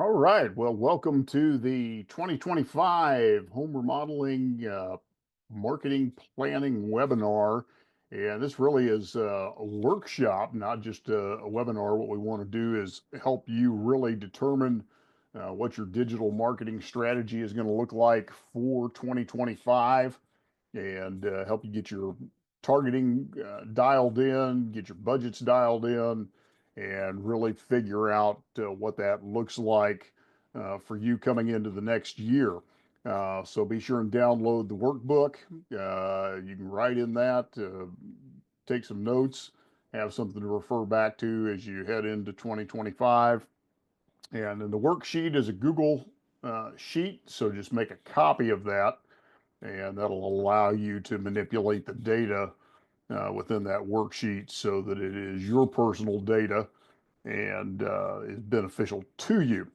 All right. Well, welcome to the 2025 Home Remodeling Marketing Planning Webinar. And this really is a workshop, not just a webinar. What we want to do is help you really determine what your digital marketing strategy is going to look like for 2025 and help you get your targeting dialed in, get your budgets dialed in, and really figure out what that looks like for you coming into the next year. So be sure and download the workbook. You can write in that, take some notes, have something to refer back to as you head into 2025. And then the worksheet is a Google sheet, so just make a copy of that, and that'll allow you to manipulate the data within that worksheet so that it is your personal data and is beneficial to you.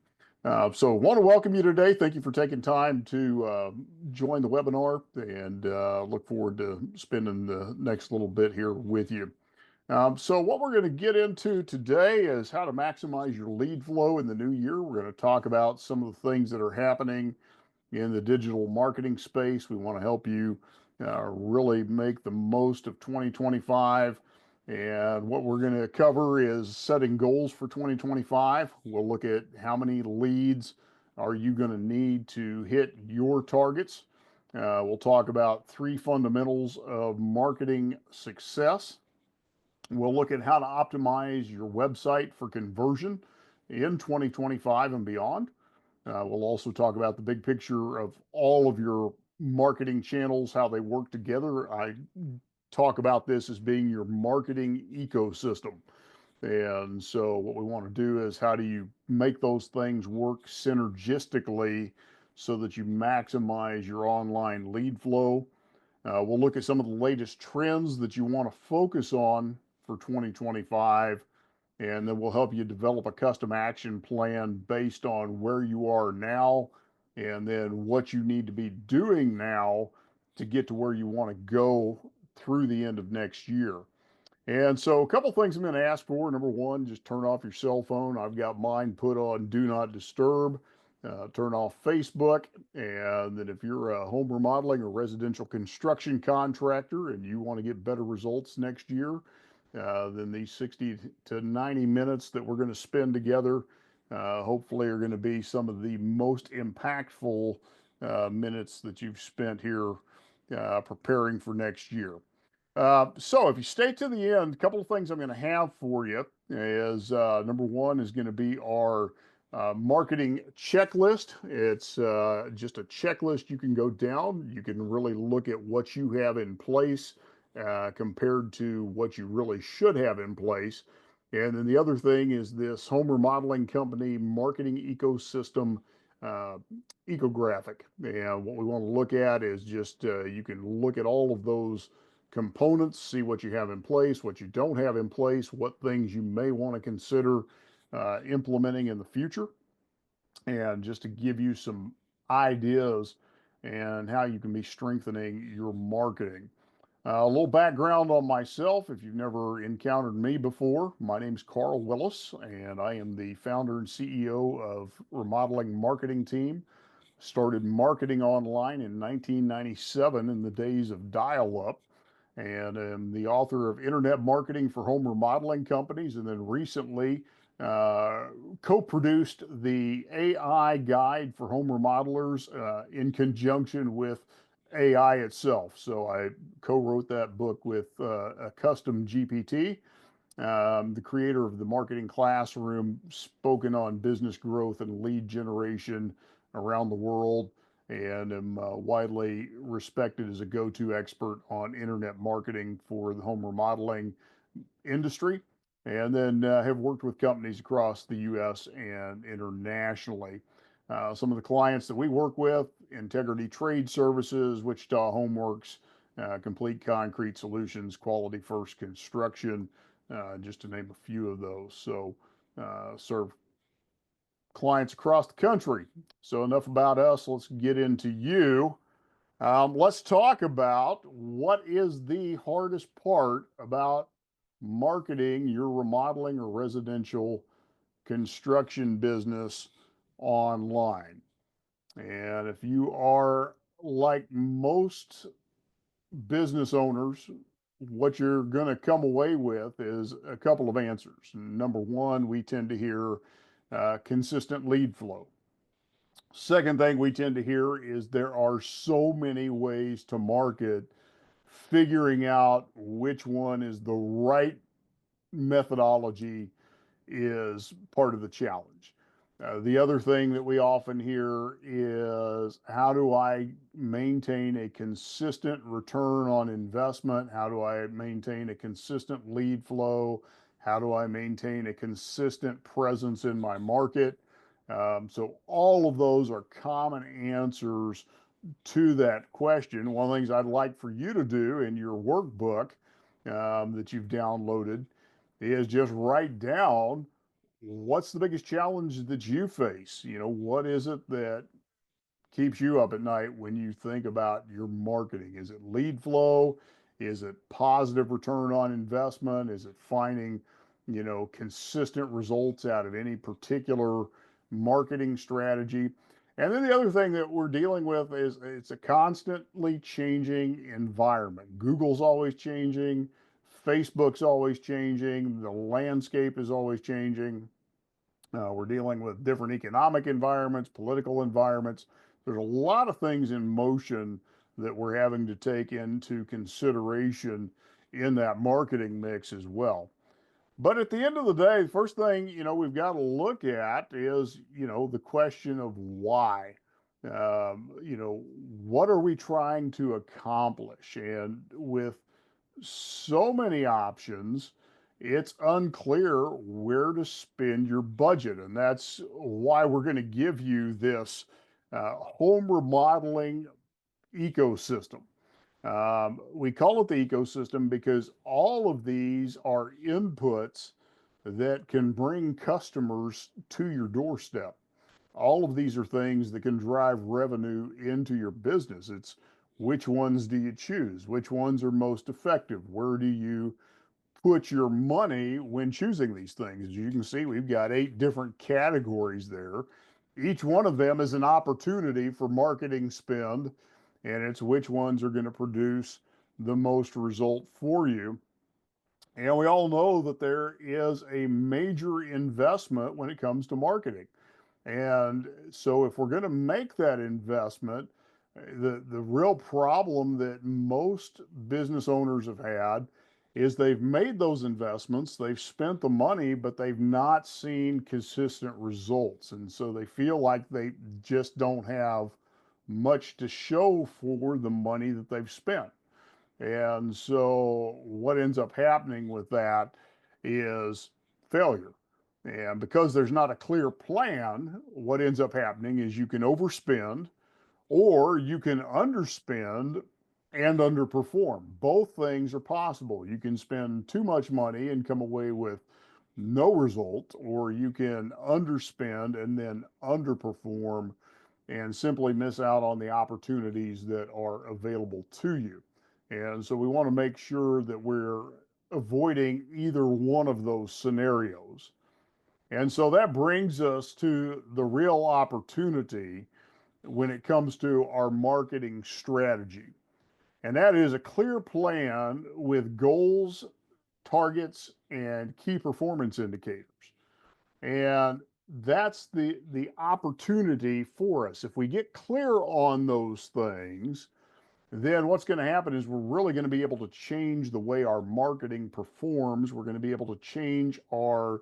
So want to welcome you today. Thank you for taking time to join the webinar and look forward to spending the next little bit here with you. So what we're going to get into today is how to maximize your lead flow in the new year. We're going to talk about some of the things that are happening in the digital marketing space. We want to help you really make the most of 2025. And what we're going to cover is setting goals for 2025. We'll look at how many leads are you going to need to hit your targets. We'll talk about three fundamentals of marketing success. We'll look at how to optimize your website for conversion in 2025 and beyond. We'll also talk about the big picture of all of your marketing channels, how they work together. I talk about this as being your marketing ecosystem. And so, what we want to do is how do you make those things work synergistically so that you maximize your online lead flow? We'll look at some of the latest trends that you want to focus on for 2025, and then we'll help you develop a custom action plan based on where you are now and then what you need to be doing now to get to where you want to go through the end of next year. And so, a couple things I'm going to ask for. Number one, just turn off your cell phone. I've got mine put on do not disturb. Turn off Facebook. And then, if you're a home remodeling or residential construction contractor and you want to get better results next year, then these 60 to 90 minutes that we're going to spend together hopefully are going to be some of the most impactful minutes that you've spent here preparing for next year. So if you stay to the end, a couple of things I'm going to have for you is number one is going to be our marketing checklist. It's just a checklist you can go down. You can really look at what you have in place compared to what you really should have in place. And then the other thing is this home remodeling company marketing ecosystem uh, ecographic. And what we want to look at is just you can look at all of those components, see what you have in place, what you don't have in place, what things you may want to consider implementing in the future, and just to give you some ideas and how you can be strengthening your marketing. A little background on myself, if you've never encountered me before, my name's Carl Willis, and I am the founder and CEO of Remodeling Marketing Team. Started marketing online in 1997 in the days of dial-up, and am the author of Internet Marketing for Home Remodeling Companies, and then recently uh, co-produced the AI guide for home remodelers in conjunction with AI itself. So I co-wrote that book with a custom GPT, the creator of the Marketing Classroom, spoken on business growth and lead generation around the world, and am widely respected as a go-to expert on internet marketing for the home remodeling industry. And then have worked with companies across the U.S. and internationally. Some of the clients that we work with: Integrity Trade Services, Wichita Homeworks, Complete Concrete Solutions, Quality First Construction, just to name a few of those. So, serve clients across the country. So, enough about us. Let's get into you. Let's talk about what is the hardest part about marketing your remodeling or residential construction business online. And if you are like most business owners, what you're going to come away with is a couple of answers. Number one, we tend to hear consistent lead flow. Second thing we tend to hear is there are so many ways to market, figuring out which one is the right methodology is part of the challenge. The other thing that we often hear is how do I maintain a consistent return on investment? How do I maintain a consistent lead flow? How do I maintain a consistent presence in my market? So all of those are common answers to that question. One of the things I'd like for you to do in your workbook that you've downloaded is just write down what's the biggest challenge that you face. What is it that keeps you up at night when you think about your marketing? Is it lead flow? Is it positive return on investment? Is it finding, consistent results out of any particular marketing strategy? And then the other thing that we're dealing with is it's a constantly changing environment. Google's always changing, Facebook's always changing, the landscape is always changing. We're dealing with different economic environments, political environments. There's a lot of things in motion that we're having to take into consideration in that marketing mix as well. But at the end of the day, the first thing, we've got to look at is, the question of why. What are we trying to accomplish? And with so many options, it's unclear where to spend your budget. And that's why we're going to give you this home remodeling ecosystem. We call it the ecosystem because all of these are inputs that can bring customers to your doorstep. All of these are things that can drive revenue into your business. It's which ones do you choose? Which ones are most effective? Where do you put your money when choosing these things? As you can see, we've got 8 different categories there. Each one of them is an opportunity for marketing spend, and it's which ones are going to produce the most result for you. And we all know that there is a major investment when it comes to marketing. And so if we're going to make that investment, the real problem that most business owners have had is they've made those investments, they've spent the money, but they've not seen consistent results. And so they feel like they just don't have much to show for the money that they've spent. And so what ends up happening with that is failure. And because there's not a clear plan, what ends up happening is you can overspend or you can underspend and underperform. Both things are possible. You can spend too much money and come away with no result, or you can underspend and then underperform and simply miss out on the opportunities that are available to you. And so we want to make sure that we're avoiding either one of those scenarios. And so that brings us to the real opportunity when it comes to our marketing strategy. And that is a clear plan with goals, targets, and key performance indicators. And that's the opportunity for us. If we get clear on those things, then what's going to happen is we're really going to be able to change the way our marketing performs. We're going to be able to change our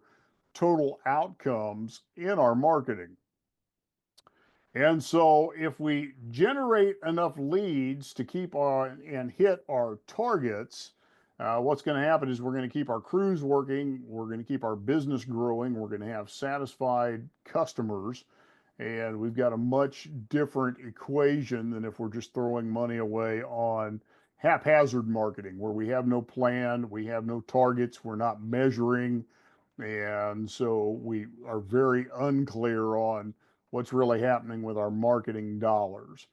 total outcomes in our marketing. And so if we generate enough leads to keep on and hit our targets, what's going to happen is we're going to keep our crews working, we're going to keep our business growing, we're going to have satisfied customers, and we've got a much different equation than if we're just throwing money away on haphazard marketing where we have no plan, we have no targets, we're not measuring, and so we are very unclear on what's really happening with our marketing dollars.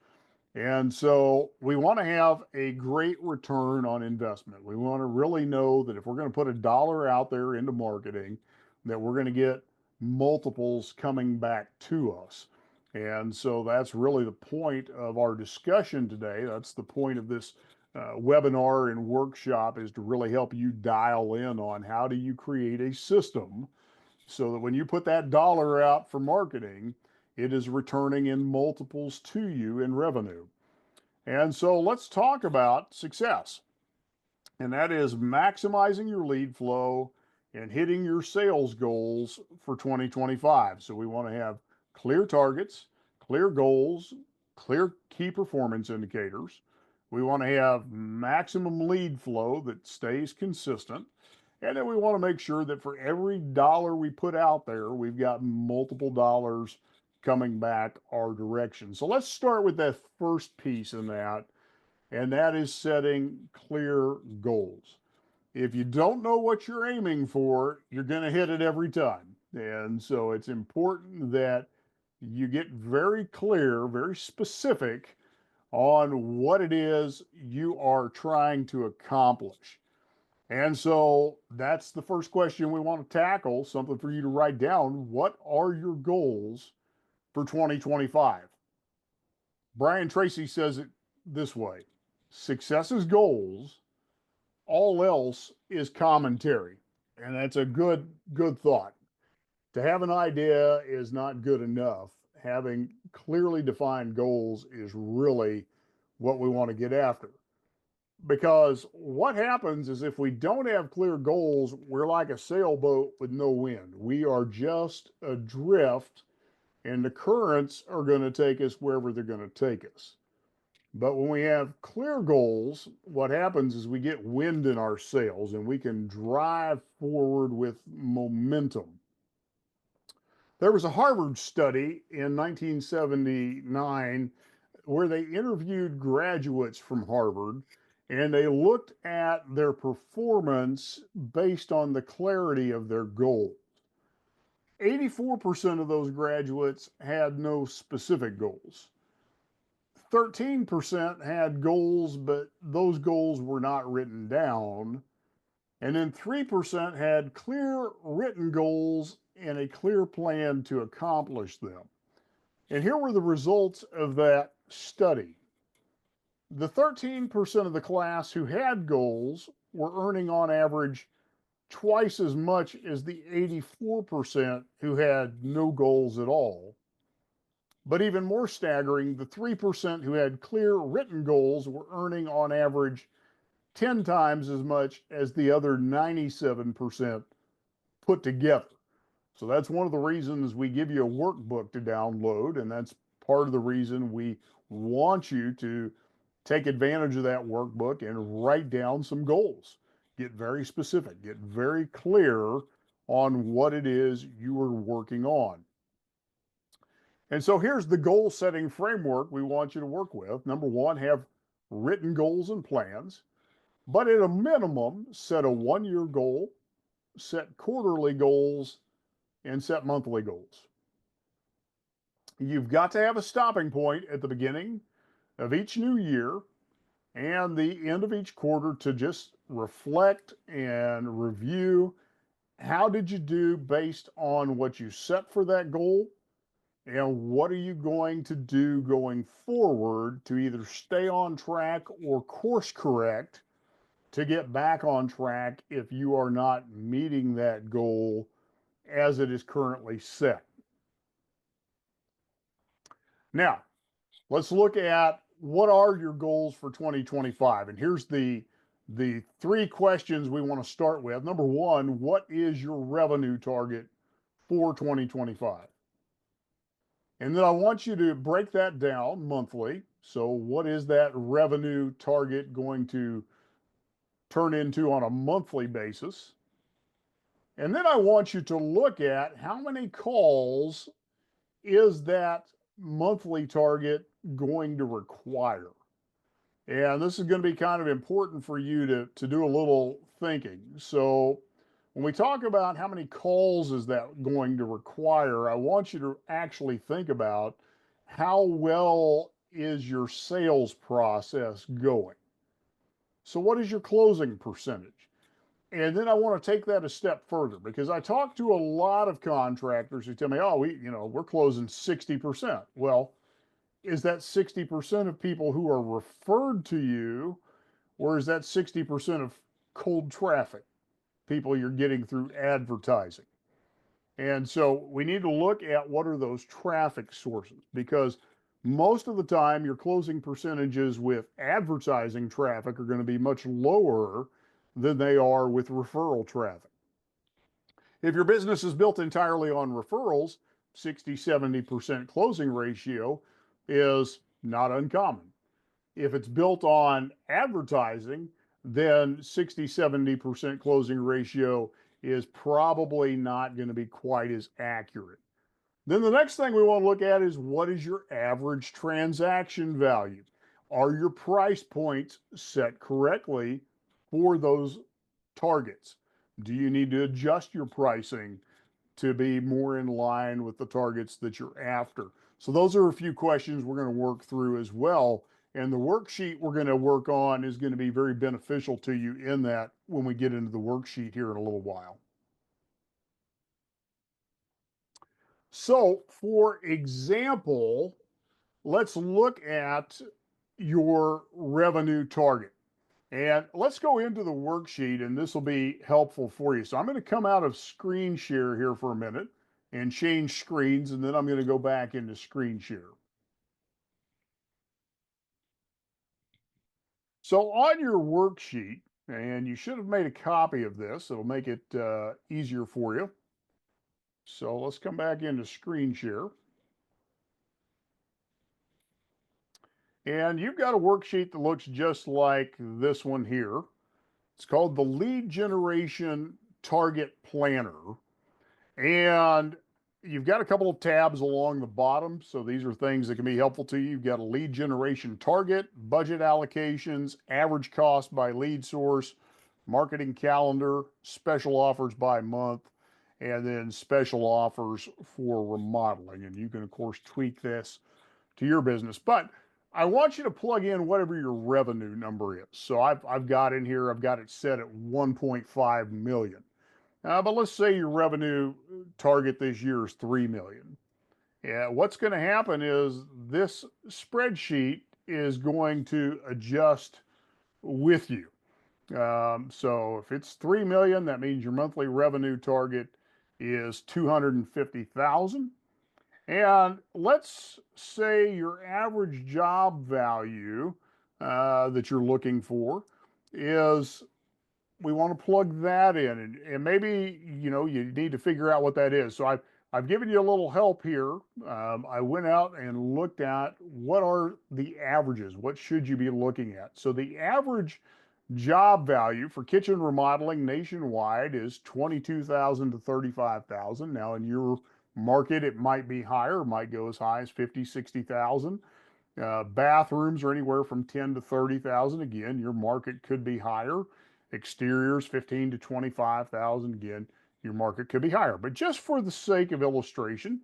And so we want to have a great return on investment. We want to really know that if we're going to put $1 out there into marketing, that we're going to get multiples coming back to us. And so that's really the point of our discussion today. That's the point of this webinar and workshop, is to really help you dial in on how do you create a system so that when you put that dollar out for marketing, it is returning in multiples to you in revenue. And so let's talk about success. And that is maximizing your lead flow and hitting your sales goals for 2025. So we want to have clear targets, clear goals, clear key performance indicators. We want to have maximum lead flow that stays consistent. And then we want to make sure that for every dollar we put out there, we've got multiple dollars coming back our direction. So let's start with that first piece in that, and that is setting clear goals. If you don't know what you're aiming for, you're going to hit it every time. And so it's important that you get very clear, very specific on what it is you are trying to accomplish. And so that's the first question we want to tackle, something for you to write down. What are your goals for 2025? Brian Tracy says it this way: success is goals, all else is commentary. And that's a good thought. To have an idea is not good enough. Having clearly defined goals is really what we want to get after. Because what happens is, if we don't have clear goals, we're like a sailboat with no wind. We are just adrift, and the currents are going to take us wherever they're going to take us. But when we have clear goals, what happens is we get wind in our sails and we can drive forward with momentum. There was a Harvard study in 1979 where they interviewed graduates from Harvard, and they looked at their performance based on the clarity of their goals. 84% of those graduates had no specific goals. 13% had goals, but those goals were not written down. And then 3% had clear written goals and a clear plan to accomplish them. And here were the results of that study. The 13% of the class who had goals were earning on average twice as much as the 84% who had no goals at all. But even more staggering, the 3% who had clear written goals were earning on average 10 times as much as the other 97% put together. So that's one of the reasons we give you a workbook to download, and that's part of the reason we want you to take advantage of that workbook and write down some goals. Get very specific, get very clear on what it is you are working on. And so here's the goal setting framework we want you to work with. Number one, have written goals and plans, but at a minimum, set a 1-year goal, set quarterly goals, and set monthly goals. You've got to have a stopping point at the beginning of each new year and the end of each quarter to just reflect and review. How did you do based on what you set for that goal? And what are you going to do going forward to either stay on track or course correct to get back on track if you are not meeting that goal as it is currently set? Now, let's look at what are your goals for 2025. And here's the 3 questions we want to start with. Number one, what is your revenue target for 2025? And then I want you to break that down monthly. So what is that revenue target going to turn into on a monthly basis? And then I want you to look at how many calls is that monthly target going to require? And this is going to be kind of important for you to do a little thinking. So when we talk about how many calls is that going to require, I want you to actually think about how well is your sales process going. So what is your closing percentage? And then I want to take that a step further because I talk to a lot of contractors who tell me, oh, we're closing 60%. Well, is that 60% of people who are referred to you, or is that 60% of cold traffic, people you're getting through advertising? And so we need to look at what are those traffic sources because most of the time your closing percentages with advertising traffic are going to be much lower than they are with referral traffic. If your business is built entirely on referrals, 60-70% closing ratio is not uncommon. If it's built on advertising, then 60-70% closing ratio is probably not going to be quite as accurate. Then the next thing we want to look at is what is your average transaction value? Are your price points set correctly for those targets? Do you need to adjust your pricing to be more in line with the targets that you're after? So those are a few questions we're going to work through as well. And the worksheet we're going to work on is going to be very beneficial to you in that when we get into the worksheet here in a little while. So for example, let's look at your revenue target. And let's go into the worksheet and this will be helpful for you. So I'm going to come out of screen share here for a minute and change screens, and then I'm going to go back into screen share. So on your worksheet, and you should have made a copy of this, it'll make it easier for you. So let's come back into screen share. And you've got a worksheet that looks just like this one here. It's called the Lead Generation Target Planner. And you've got a couple of tabs along the bottom. So these are things that can be helpful to you. You've got a lead generation target, budget allocations, average cost by lead source, marketing calendar, special offers by month, and then special offers for remodeling. And you can, of course, tweak this to your business. But I want you to plug in whatever your revenue number is. So I've got in here, I've got it set at 1.5 million. But let's say your revenue target this year is 3 million. Yeah, what's going to happen is this spreadsheet is going to adjust with you. So if it's 3 million, that means your monthly revenue target is 250,000. And let's say your average job value that you're looking for is, we want to plug that in, and maybe you need to figure out what that is. So I've given you a little help here. I went out and looked at what are the averages. What should you be looking at? So the average job value for kitchen remodeling nationwide is 22,000 to 35,000. Now in your market, it might be higher, might go as high as 50, 60,000. Bathrooms are anywhere from 10 to 30,000. Again, your market could be higher. Exteriors, 15 to 25,000. Again, your market could be higher. But just for the sake of illustration,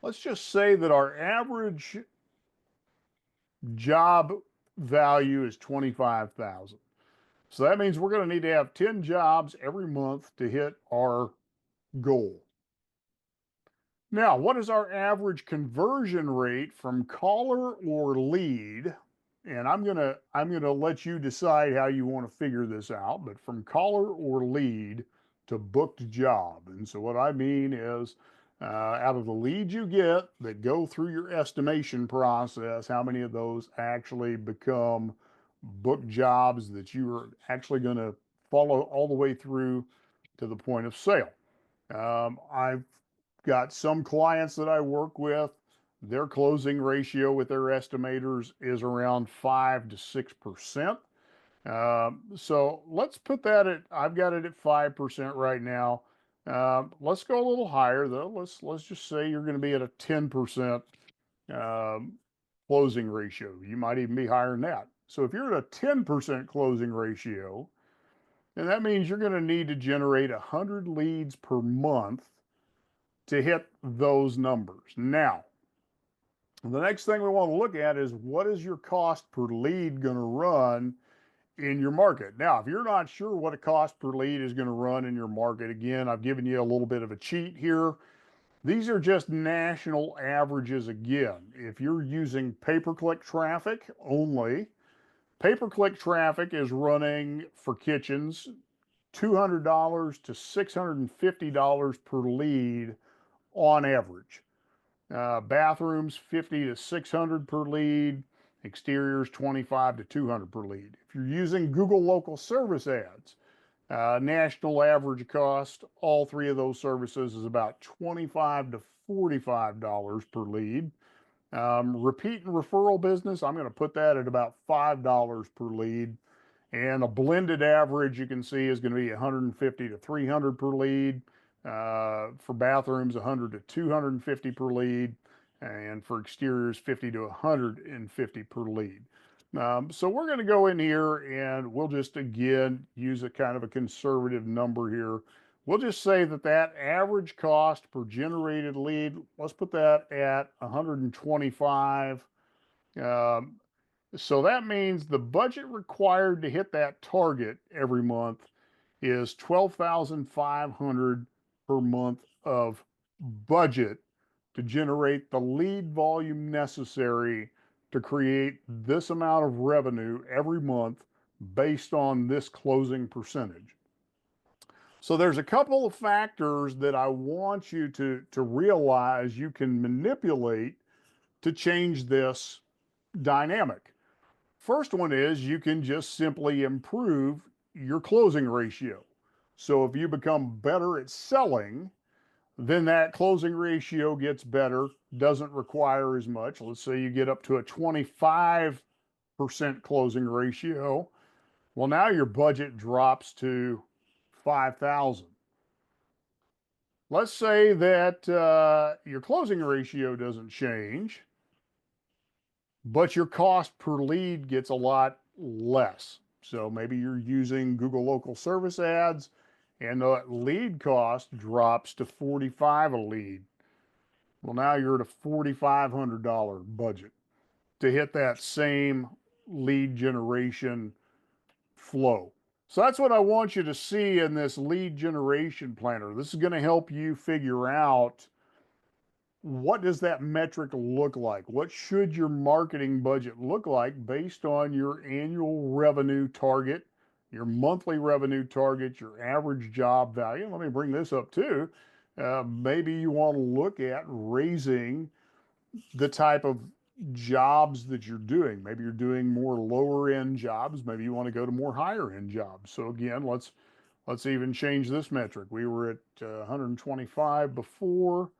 let's just say that our average job value is 25,000. So that means we're going to need to have 10 jobs every month to hit our goal. Now, what is our average conversion rate from caller or lead? And I'm gonna let you decide how you want to figure this out, but from caller or lead to booked job. And so what I mean is, out of the leads you get that go through your estimation process, how many of those actually become booked jobs that you are actually going to follow all the way through to the point of sale? I've got some clients that I work with, their closing ratio with their estimators is around 5 to 6%. So let's put that at, I've got it at 5% right now. Let's go a little higher though. Let's just say you're going to be at a 10% um, closing ratio. You might even be higher than that. So if you're at a 10% closing ratio, then that means you're going to need to generate 100 leads per month to hit those numbers. Now, the next thing we want to look at is what is your cost per lead going to run in your market. Now, if you're not sure what a cost per lead is going to run in your market, again, I've given you a little bit of a cheat here. These are just national averages again. If you're using pay-per-click traffic only, pay-per-click traffic is running for kitchens $200 to $650 per lead on average. Bathrooms 50 to 600 per lead, exteriors 25 to 200 per lead. If you're using Google local service ads, national average cost, all three of those services is about $25 to $45 per lead. Repeat and referral business, I'm going to put that at about $5 per lead. And a blended average you can see is going to be 150 to 300 per lead. For bathrooms, 100 to 250 per lead. And for exteriors, 50 to 150 per lead. So we're going to go in here and we'll just again use a kind of a conservative number here. We'll just say that that average cost per generated lead, let's put that at 125. Um, so that means the budget required to hit that target every month is 12,500 per month of budget to generate the lead volume necessary to create this amount of revenue every month based on this closing percentage. So there's a couple of factors that I want you to realize you can manipulate to change this dynamic. First one is you can just simply improve your closing ratio. So if you become better at selling, then that closing ratio gets better, doesn't require as much. Let's say you get up to a 25% closing ratio. Well, now your budget drops to 5,000. Let's say that your closing ratio doesn't change, but your cost per lead gets a lot less. So maybe you're using Google local service ads and the lead cost drops to 45 a lead. Well, now you're at a $4,500 budget to hit that same lead generation flow. So that's what I want you to see in this lead generation planner. This is going to help you figure out what does that metric look like? What should your marketing budget look like based on your annual revenue target, your monthly revenue target, your average job value? Let me bring this up too. Maybe you want to look at raising the type of jobs that you're doing. Maybe you're doing more lower end jobs. Maybe you want to go to more higher end jobs. So again, let's even change this metric. We were at 125 before.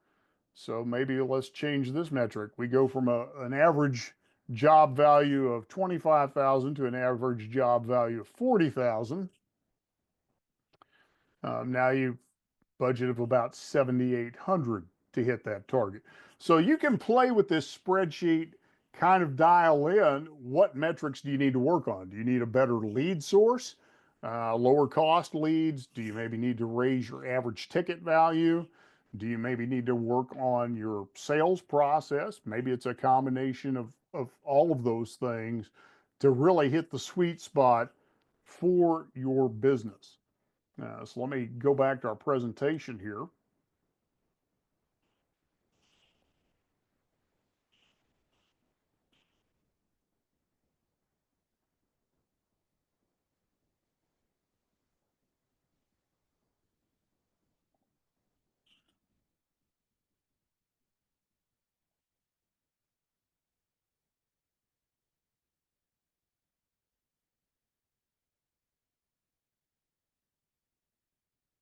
So maybe let's change this metric. We go from an average job value of 25,000 to an average job value of 40,000. Now you budget of about 7,800 to hit that target. So you can play with this spreadsheet, kind of dial in what metrics do you need to work on? Do you need a better lead source, lower cost leads? Do you maybe need to raise your average ticket value? Do you maybe need to work on your sales process? Maybe it's a combination of all of those things to really hit the sweet spot for your business. So let me go back to our presentation here.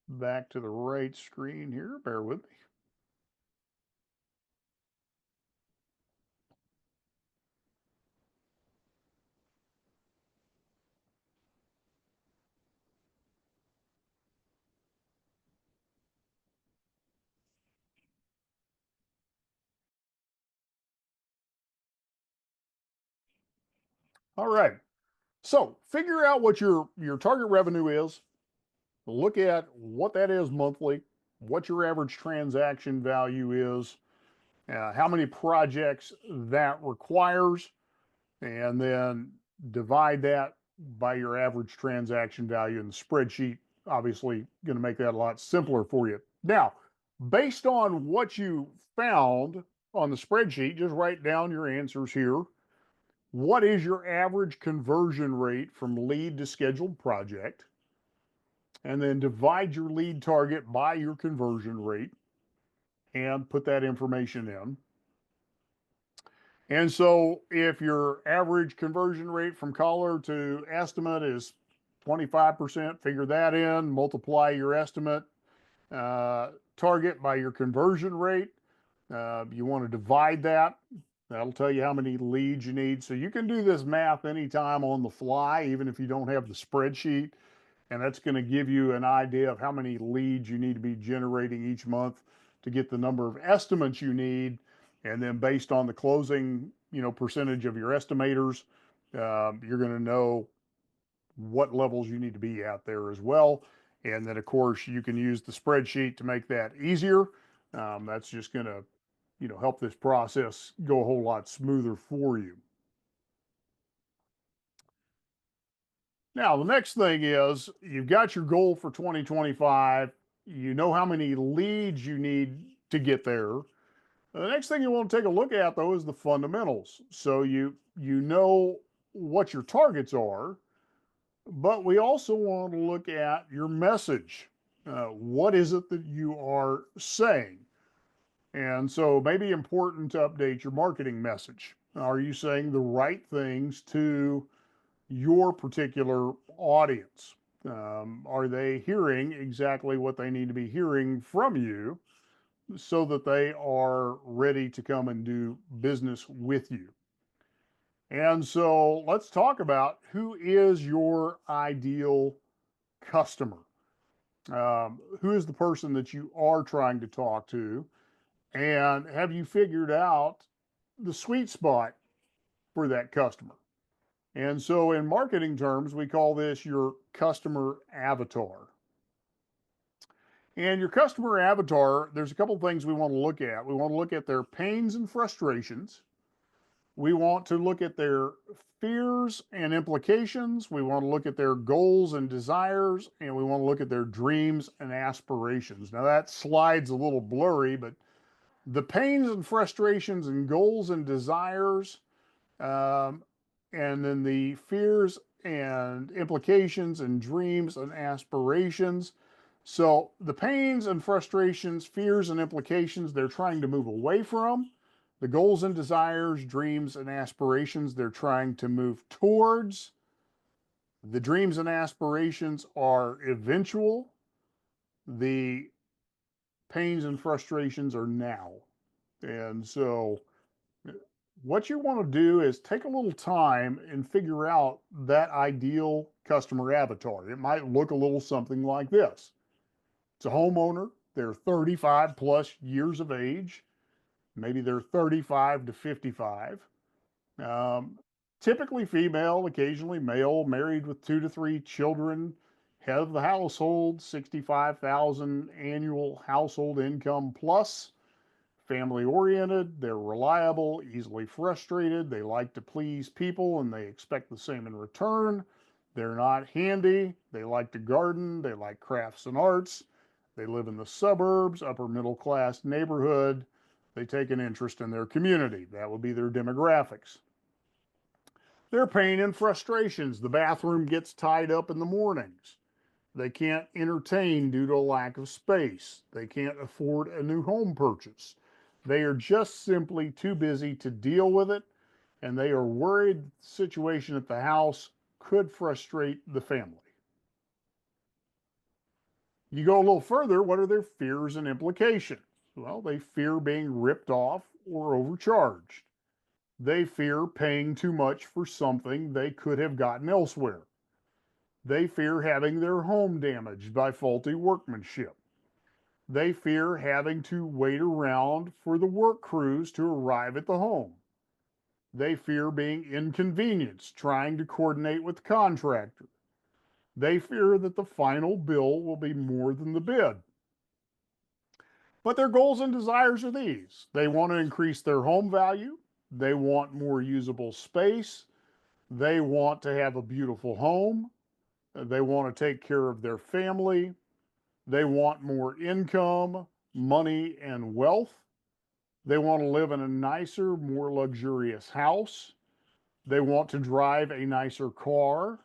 Back to the right screen here. Bear with me. All right. So figure out what your target revenue is. Look at what that is monthly, what your average transaction value is, how many projects that requires, and then divide that by your average transaction value, and the spreadsheet obviously going to make that a lot simpler for you. Now, based on what you found on the spreadsheet, just write down your answers here. What is your average conversion rate from lead to scheduled project? And then divide your lead target by your conversion rate and put that information in. And so if your average conversion rate from caller to estimate is 25%, figure that in, multiply your estimate target by your conversion rate. You want to divide that. That'll tell you how many leads you need. So you can do this math anytime on the fly, even if you don't have the spreadsheet. And that's going to give you an idea of how many leads you need to be generating each month to get the number of estimates you need. And then based on the closing, percentage of your estimators, you're going to know what levels you need to be at there as well. And then, of course, you can use the spreadsheet to make that easier. That's just going to, help this process go a whole lot smoother for you. Now, the next thing is you've got your goal for 2025. You know how many leads you need to get there. The next thing you want to take a look at, though, is the fundamentals. So you know what your targets are, but we also want to look at your message. What is it that you are saying? And so, maybe important to update your marketing message. Are you saying the right things to your particular audience? Are they hearing exactly what they need to be hearing from you so that they are ready to come and do business with you? And so let's talk about who is your ideal customer. Who is the person that you are trying to talk to? And have you figured out the sweet spot for that customer? And so, in marketing terms, we call this your customer avatar. And your customer avatar, there's a couple of things we want to look at. We want to look at their pains and frustrations. We want to look at their fears and implications. We want to look at their goals and desires. And we want to look at their dreams and aspirations. Now, that slide's a little blurry, but the pains and frustrations and goals and desires, um, and then the fears and implications and dreams and aspirations. So the pains and frustrations, fears and implications, they're trying to move away from. The goals and desires, dreams and aspirations, they're trying to move towards. The dreams and aspirations are eventual. The pains and frustrations are now. And so what you want to do is take a little time and figure out that ideal customer avatar. It might look a little something like this. It's a homeowner. They're 35 plus years of age. Maybe they're 35 to 55. Um, Typically female, occasionally male, married with 2 to 3 children, head of the household, 65,000 annual household income plus. Family oriented, they're reliable, easily frustrated, they like to please people and they expect the same in return. They're not handy, they like to garden, they like crafts and arts, they live in the suburbs, upper middle class neighborhood, they take an interest in their community. That would be their demographics. Their pain and frustrations: the bathroom gets tied up in the mornings. They can't entertain due to a lack of space. They can't afford a new home purchase. They are just simply too busy to deal with it, and they are worried the situation at the house could frustrate the family. You go a little further, what are their fears and implications? Well, they fear being ripped off or overcharged. They fear paying too much for something they could have gotten elsewhere. They fear having their home damaged by faulty workmanship. They fear having to wait around for the work crews to arrive at the home. They fear being inconvenienced trying to coordinate with the contractor. They fear that the final bill will be more than the bid. But their goals and desires are these: they want to increase their home value, they want more usable space, They want to have a beautiful home. They want to take care of their family. They want more income, money, and wealth. They want to live in a nicer, more luxurious house. They want to drive a nicer car.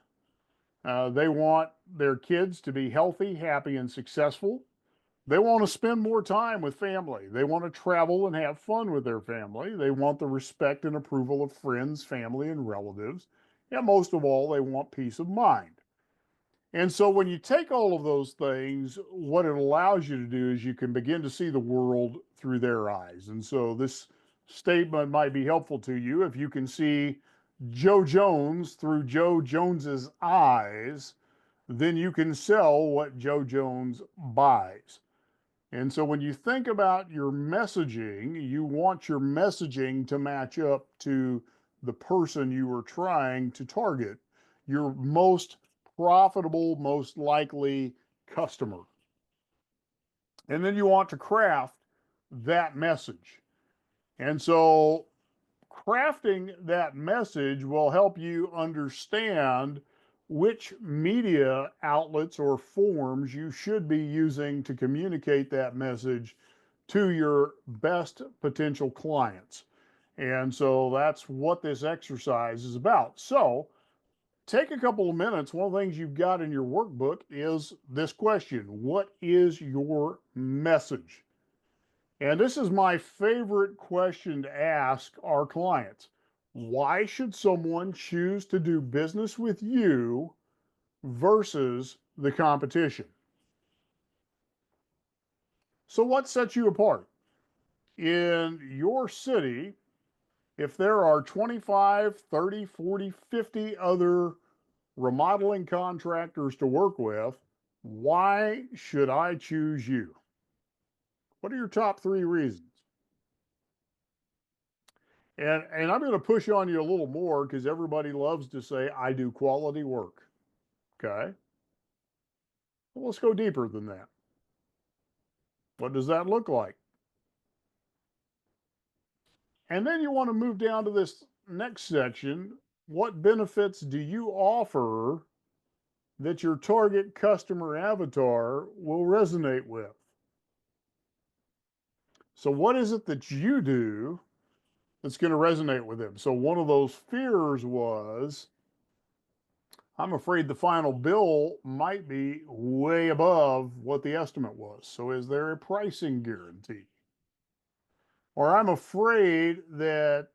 They want their kids to be healthy, happy, and successful. They want to spend more time with family. They want to travel and have fun with their family. They want the respect and approval of friends, family, and relatives. And most of all, they want peace of mind. And so when you take all of those things, what it allows you to do is you can begin to see the world through their eyes. And so this statement might be helpful to you if you can see Joe Jones through Joe Jones's eyes, then you can sell what Joe Jones buys. And so when you think about your messaging, you want your messaging to match up to the person you are trying to target, your most profitable, most likely customer. And then you want to craft that message. And so crafting that message will help you understand which media outlets or forms you should be using to communicate that message to your best potential clients. And so that's what this exercise is about. So take a couple of minutes. One of the things you've got in your workbook is this question: what is your message? And this is my favorite question to ask our clients. Why should someone choose to do business with you versus the competition? So, what sets you apart? In your city, if there are 25, 30, 40, 50 other remodeling contractors to work with, why should I choose you? What are your top three reasons? And I'm going to push on you a little more because everybody loves to say, I do quality work. Okay. Well, let's go deeper than that. What does that look like? And then you want to move down to this next section. What benefits do you offer that your target customer avatar will resonate with? So, what is it that you do that's going to resonate with them? So, one of those fears was, I'm afraid the final bill might be way above what the estimate was. So, is there a pricing guarantee? Or I'm afraid that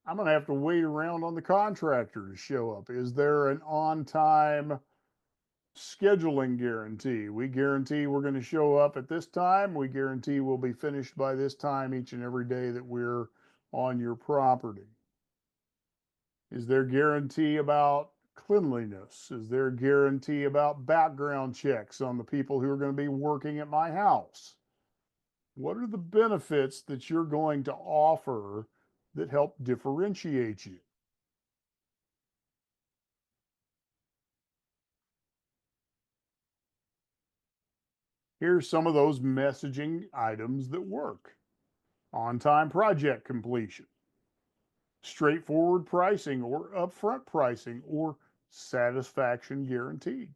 I'm going to have to wait around on the contractor to show up. Is there an on time scheduling guarantee? We guarantee we're going to show up at this time. We guarantee we'll be finished by this time each and every day that we're on your property. Is there guarantee about cleanliness? Is there guarantee about background checks on the people who are going to be working at my house? What are the benefits that you're going to offer that help differentiate you? Here's some of those messaging items that work: on time project completion, straightforward pricing or upfront pricing or satisfaction guaranteed,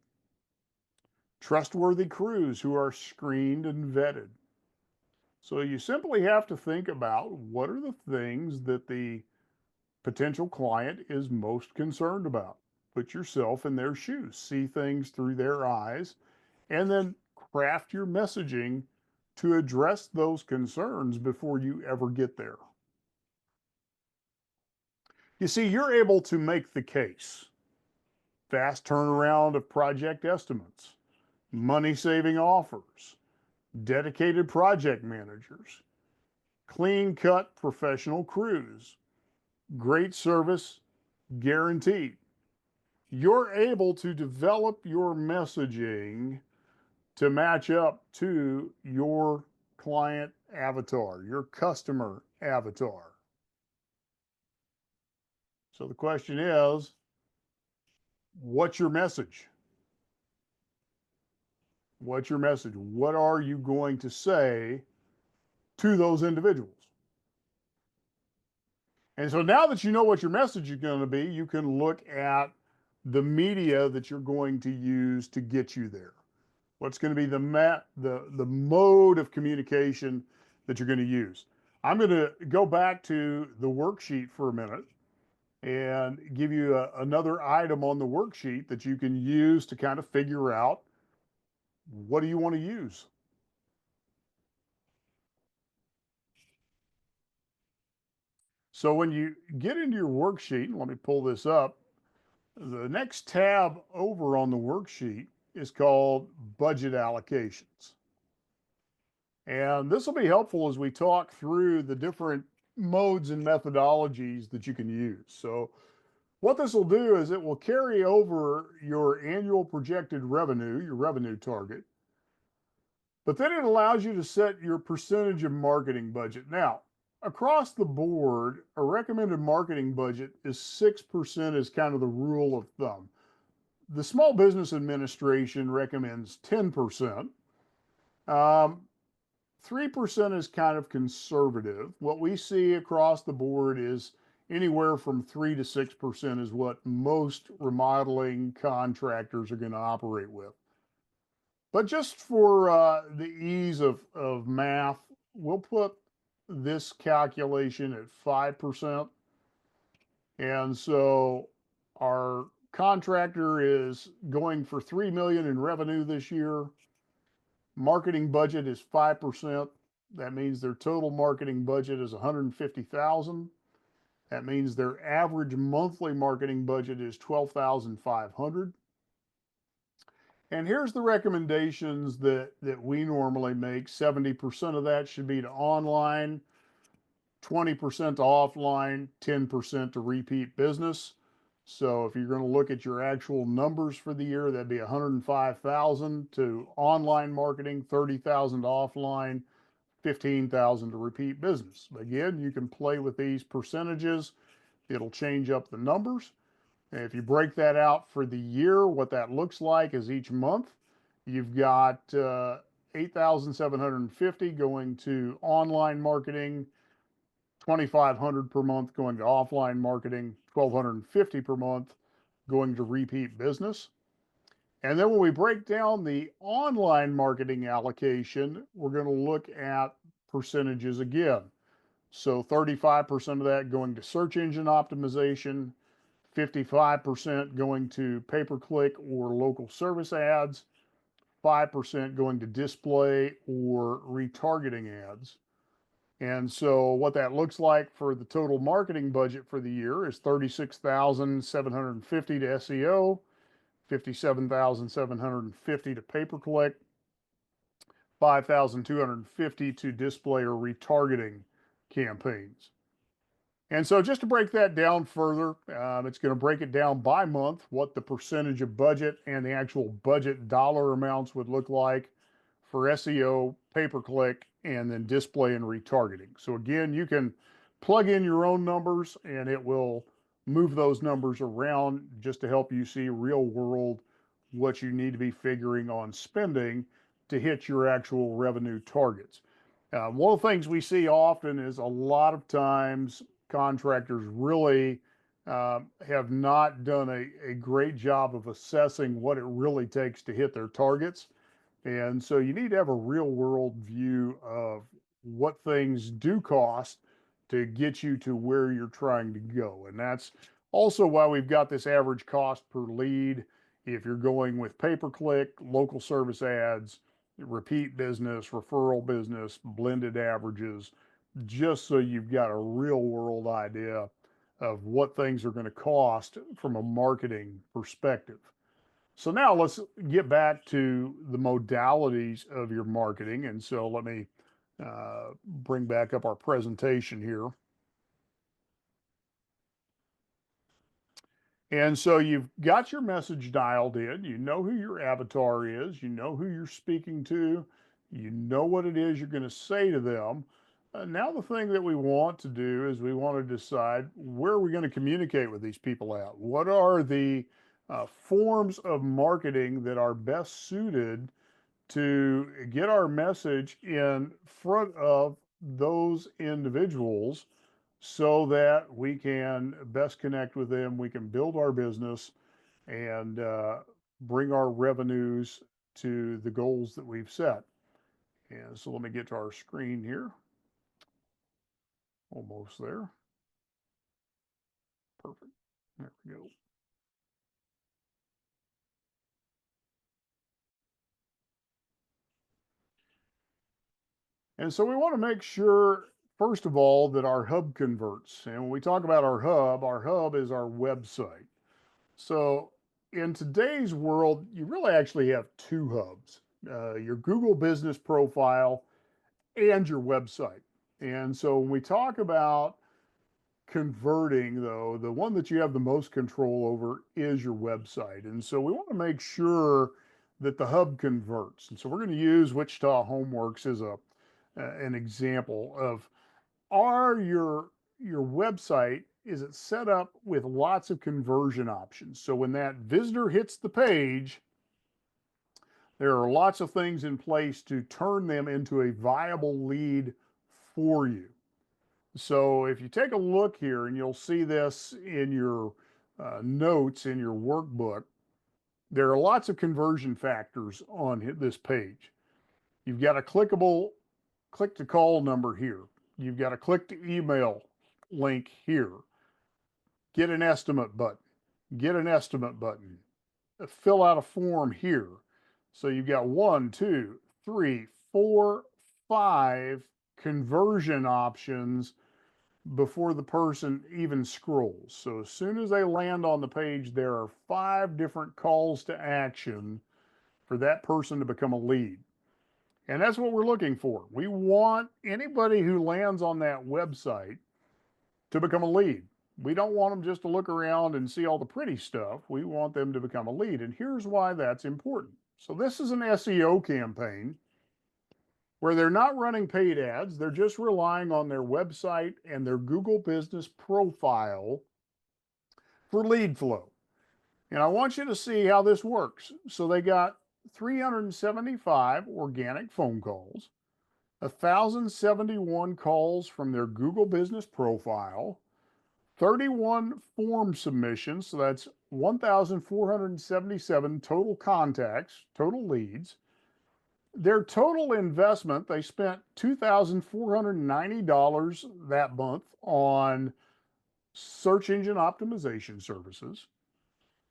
trustworthy crews who are screened and vetted. So you simply have to think about what are the things that the potential client is most concerned about. Put yourself in their shoes, see things through their eyes, and then craft your messaging to address those concerns before you ever get there. You see, you're able to make the case: fast turnaround of project estimates, money saving offers, dedicated project managers, clean cut professional crews, great service guaranteed. You're able to develop your messaging to match up to your client avatar, your customer avatar. So the question is, what's your message? What's your message? What are you going to say to those individuals? And so now that you know what your message is going to be, you can look at the media that you're going to use to get you there. What's going to be the mode of communication that you're going to use. I'm going to go back to the worksheet for a minute and give you another item on the worksheet that you can use to kind of figure out what do you want to use. So when you get into your worksheet, let me pull this up. The next tab over on the worksheet is called budget allocations. And this will be helpful as we talk through the different modes and methodologies that you can use. So what this will do is it will carry over your annual projected revenue, your revenue target, but then it allows you to set your percentage of marketing budget. Now, across the board, a recommended marketing budget is 6% is kind of the rule of thumb. The Small Business Administration recommends 10%. 3% is kind of conservative. What we see across the board is anywhere from 3 to 6% is what most remodeling contractors are going to operate with. But just for the ease of math, we'll put this calculation at 5%. And so our contractor is going for 3 million in revenue this year. Marketing budget is 5%. That means their total marketing budget is 150,000. That means their average monthly marketing budget is 12,500. And here's the recommendations that we normally make. 70% of that should be to online, 20% to offline, 10% to repeat business. So if you're going to look at your actual numbers for the year, that'd be 105,000 to online marketing, 30,000 to offline, 15,000 to repeat business. Again, you can play with these percentages. It'll change up the numbers. And if you break that out for the year, what that looks like is each month, you've got 8,750 going to online marketing, 2,500 per month going to offline marketing, 1,250 per month going to repeat business. And then when we break down the online marketing allocation, we're going to look at percentages again. So 35% of that going to search engine optimization, 55% going to pay-per-click or local service ads, 5% going to display or retargeting ads. And so what that looks like for the total marketing budget for the year is 36,750 to SEO, 57,750 to pay-per-click, 5,250 to display or retargeting campaigns. And so just to break that down further, it's going to break it down by month, what the percentage of budget and the actual budget dollar amounts would look like for SEO, pay-per-click, and then display and retargeting. So again, you can plug in your own numbers and it will move those numbers around just to help you see real world what you need to be figuring on spending to hit your actual revenue targets. One of the things we see often is a lot of times contractors really have not done a great job of assessing what it really takes to hit their targets. And so you need to have a real world view of what things do cost to get you to where you're trying to go. And that's also why we've got this average cost per lead. If you're going with pay-per-click, local service ads, repeat business, referral business, blended averages, just so you've got a real world idea of what things are going to cost from a marketing perspective. So now let's get back to the modalities of your marketing. And so let me bring back up our presentation here. And so you've got your message dialed in. You know who your avatar is. You know who you're speaking to. You know what it is you're going to say to them. Now, the thing that we want to do is we want to decide where are we going to communicate with these people at? What are the forms of marketing that are best suited to get our message in front of those individuals so that we can best connect with them. We can build our business and bring our revenues to the goals that we've set. And so let me get to our screen here. Almost there. Perfect. There we go. And so we want to make sure, first of all, that our hub converts. And when we talk about our hub is our website. So in today's world, you really actually have two hubs, your Google business profile and your website. And so when we talk about converting, though, the one that you have the most control over is your website. And so we want to make sure that the hub converts. And so we're going to use Wichita Homeworks as an example of, are your website, is it set up with lots of conversion options? So when that visitor hits the page, there are lots of things in place to turn them into a viable lead for you. So if you take a look here, and you'll see this in your notes in your workbook, there are lots of conversion factors on this page. You've got a clickable click to call number here. You've got a click to email link here. Get an estimate button. Get an estimate button. Fill out a form here. So you've got 1, 2, 3, 4, 5 conversion options before the person even scrolls. So as soon as they land on the page, there are 5 different calls to action for that person to become a lead. And that's what we're looking for. We want anybody who lands on that website to become a lead. We don't want them just to look around and see all the pretty stuff. We want them to become a lead. And here's why that's important. So this is an SEO campaign where they're not running paid ads. They're just relying on their website and their Google business profile for lead flow. And I want you to see how this works. So they got 375 organic phone calls, 1,071 calls from their Google business profile, 31 form submissions. So that's 1,477 total contacts, total leads. Their total investment, they spent $2,490 that month on search engine optimization services,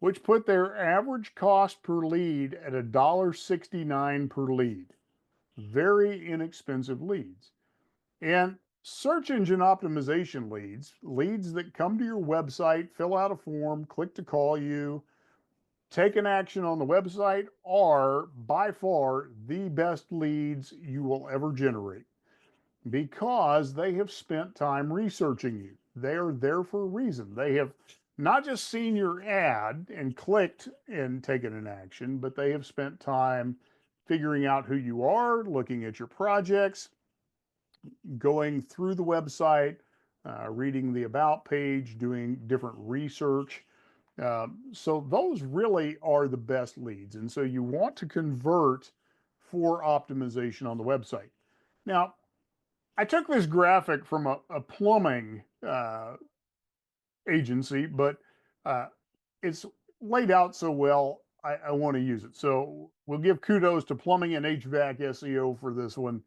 which put their average cost per lead at $1.69 per lead. Very inexpensive leads. And search engine optimization leads, leads that come to your website, fill out a form, click to call you, take an action on the website, are by far the best leads you will ever generate because they have spent time researching you. They are there for a reason. They have not just seen your ad and clicked and taken an action, but they have spent time figuring out who you are, looking at your projects, going through the website, reading the about page, doing different research. So those really are the best leads. And so you want to convert for optimization on the website. Now, I took this graphic from a plumbing agency, but uh, it's laid out so well, I want to use it. So we'll give kudos to Plumbing and HVAC SEO for this one.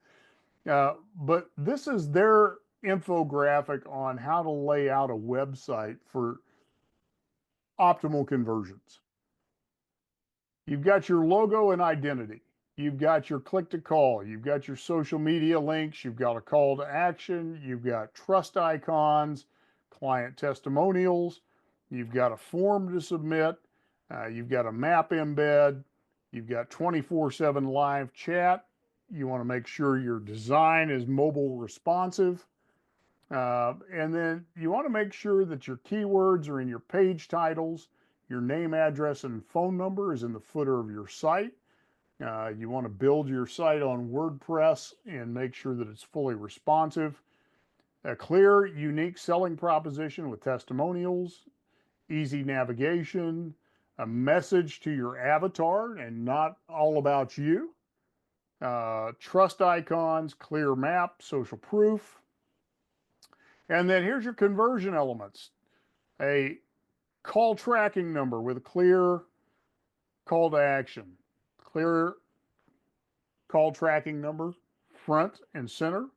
But this is their infographic on how to lay out a website for optimal conversions. You've got your logo and identity. You've got your click to call. You've got your social media links. You've got a call to action. You've got trust icons, client testimonials. You've got a form to submit. You've got a map embed. You've got 24/7 live chat. You want to make sure your design is mobile responsive. And then you want to make sure that your keywords are in your page titles. Your name, address, and phone number is in the footer of your site. You want to build your site on WordPress and make sure that it's fully responsive. A clear, unique selling proposition with testimonials, easy navigation, a message to your avatar and not all about you, trust icons, clear map, social proof, And then here's your conversion elements: a call tracking number with a clear call to action, clear call tracking number, front and center,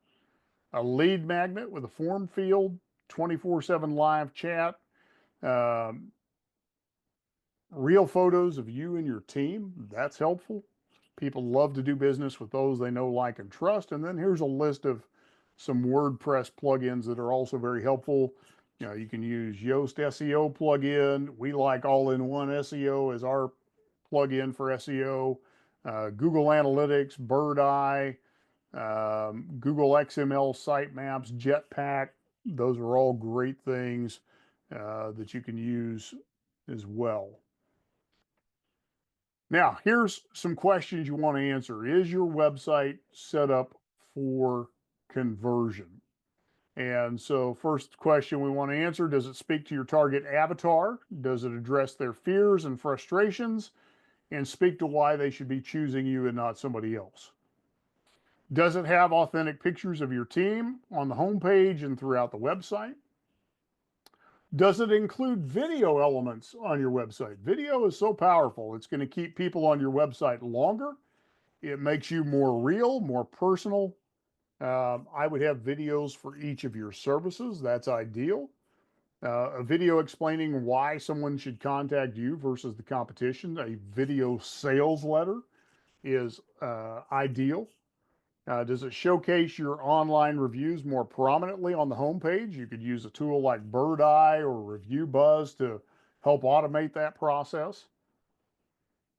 a lead magnet with a form field, 24/7 live chat, um, real photos of you and your team. That's helpful. People love to do business with those they know, like, and trust. And then here's a list of some WordPress plugins that are also very helpful. You can use Yoast SEO plugin. We like All-in-One SEO as our plugin for SEO. Google Analytics, Bird Eye, Google XML sitemaps, Jetpack. Those are all great things that you can use as well. Now, here's some questions you want to answer. Is your website set up for conversion? And so, first question we want to answer: does it speak to your target avatar? Does it address their fears and frustrations and speak to why they should be choosing you and not somebody else? Does it have authentic pictures of your team on the homepage and throughout the website? Does it include video elements on your website? Video is so powerful. It's going to keep people on your website longer. It makes you more real, more personal. I would have videos for each of your services. That's ideal. A video explaining why someone should contact you versus the competition. A video sales letter is ideal. Does it showcase your online reviews more prominently on the homepage? You could use a tool like Bird Eye or Review Buzz to help automate that process.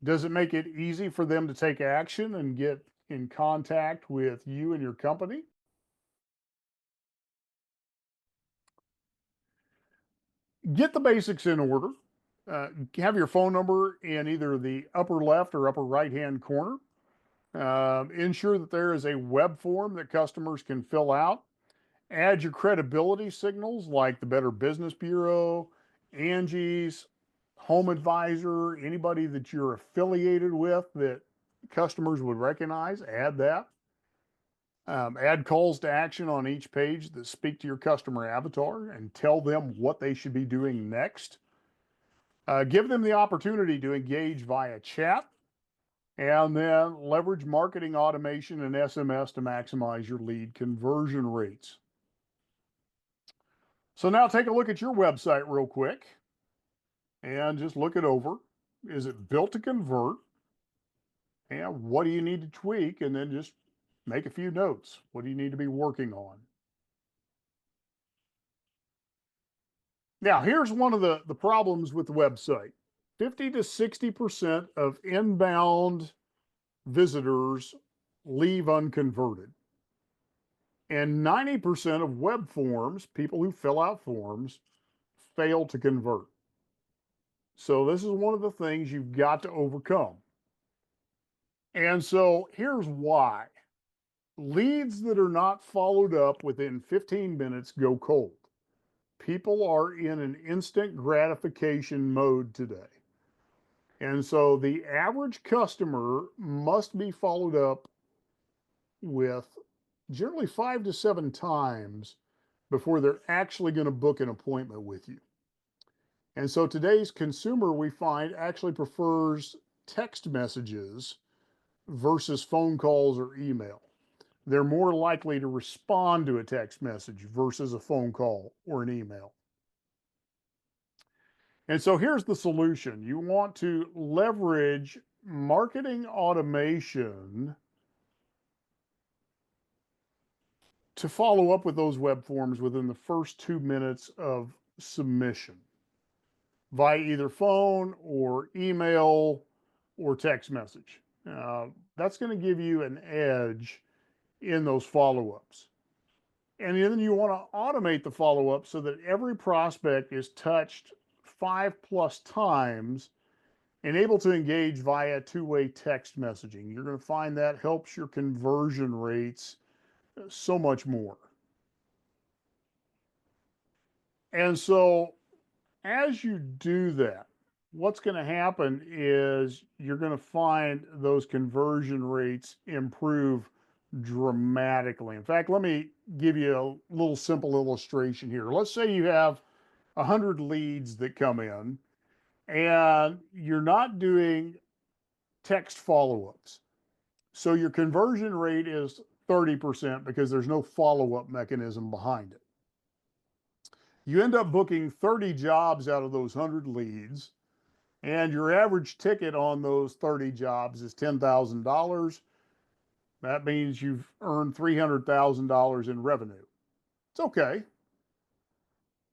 Does it make it easy for them to take action and get in contact with you and your company? Get the basics in order. Have your phone number in either the upper left or upper right hand corner. Ensure that there is a web form that customers can fill out. Add your credibility signals like the Better Business Bureau, Angie's, Home Advisor, anybody that you're affiliated with that customers would recognize. Add that. Add calls to action on each page that speak to your customer avatar and tell them what they should be doing next. Give them the opportunity to engage via chat, and then leverage marketing automation and SMS to maximize your lead conversion rates. So now take a look at your website real quick and just look it over. Is it built to convert? And what do you need to tweak? And then just make a few notes. What do you need to be working on? Now, here's one of the problems with the website: 50 to 60% of inbound visitors leave unconverted. And 90% of web forms, people who fill out forms, fail to convert. So, this is one of the things you've got to overcome. And so, here's why: leads that are not followed up within 15 minutes go cold. People are in an instant gratification mode today. And so the average customer must be followed up with generally 5 to 7 times before they're actually going to book an appointment with you. And so today's consumer, we find, actually prefers text messages versus phone calls or email. They're more likely to respond to a text message versus a phone call or an email. And so here's the solution: you want to leverage marketing automation to follow up with those web forms within the first 2 minutes of submission via either phone or email or text message. That's going to give you an edge in those follow ups. And then you want to automate the follow up so that every prospect is touched 5+ times and able to engage via two-way text messaging. You're going to find that helps your conversion rates so much more. And so as you do that, what's going to happen is you're going to find those conversion rates improve dramatically. In fact, let me give you a little simple illustration here. Let's say you have 100 leads that come in and you're not doing text follow-ups. So your conversion rate is 30% because there's no follow-up mechanism behind it. You end up booking 30 jobs out of those 100 leads, and your average ticket on those 30 jobs is $10,000. That means you've earned $300,000 in revenue. It's okay.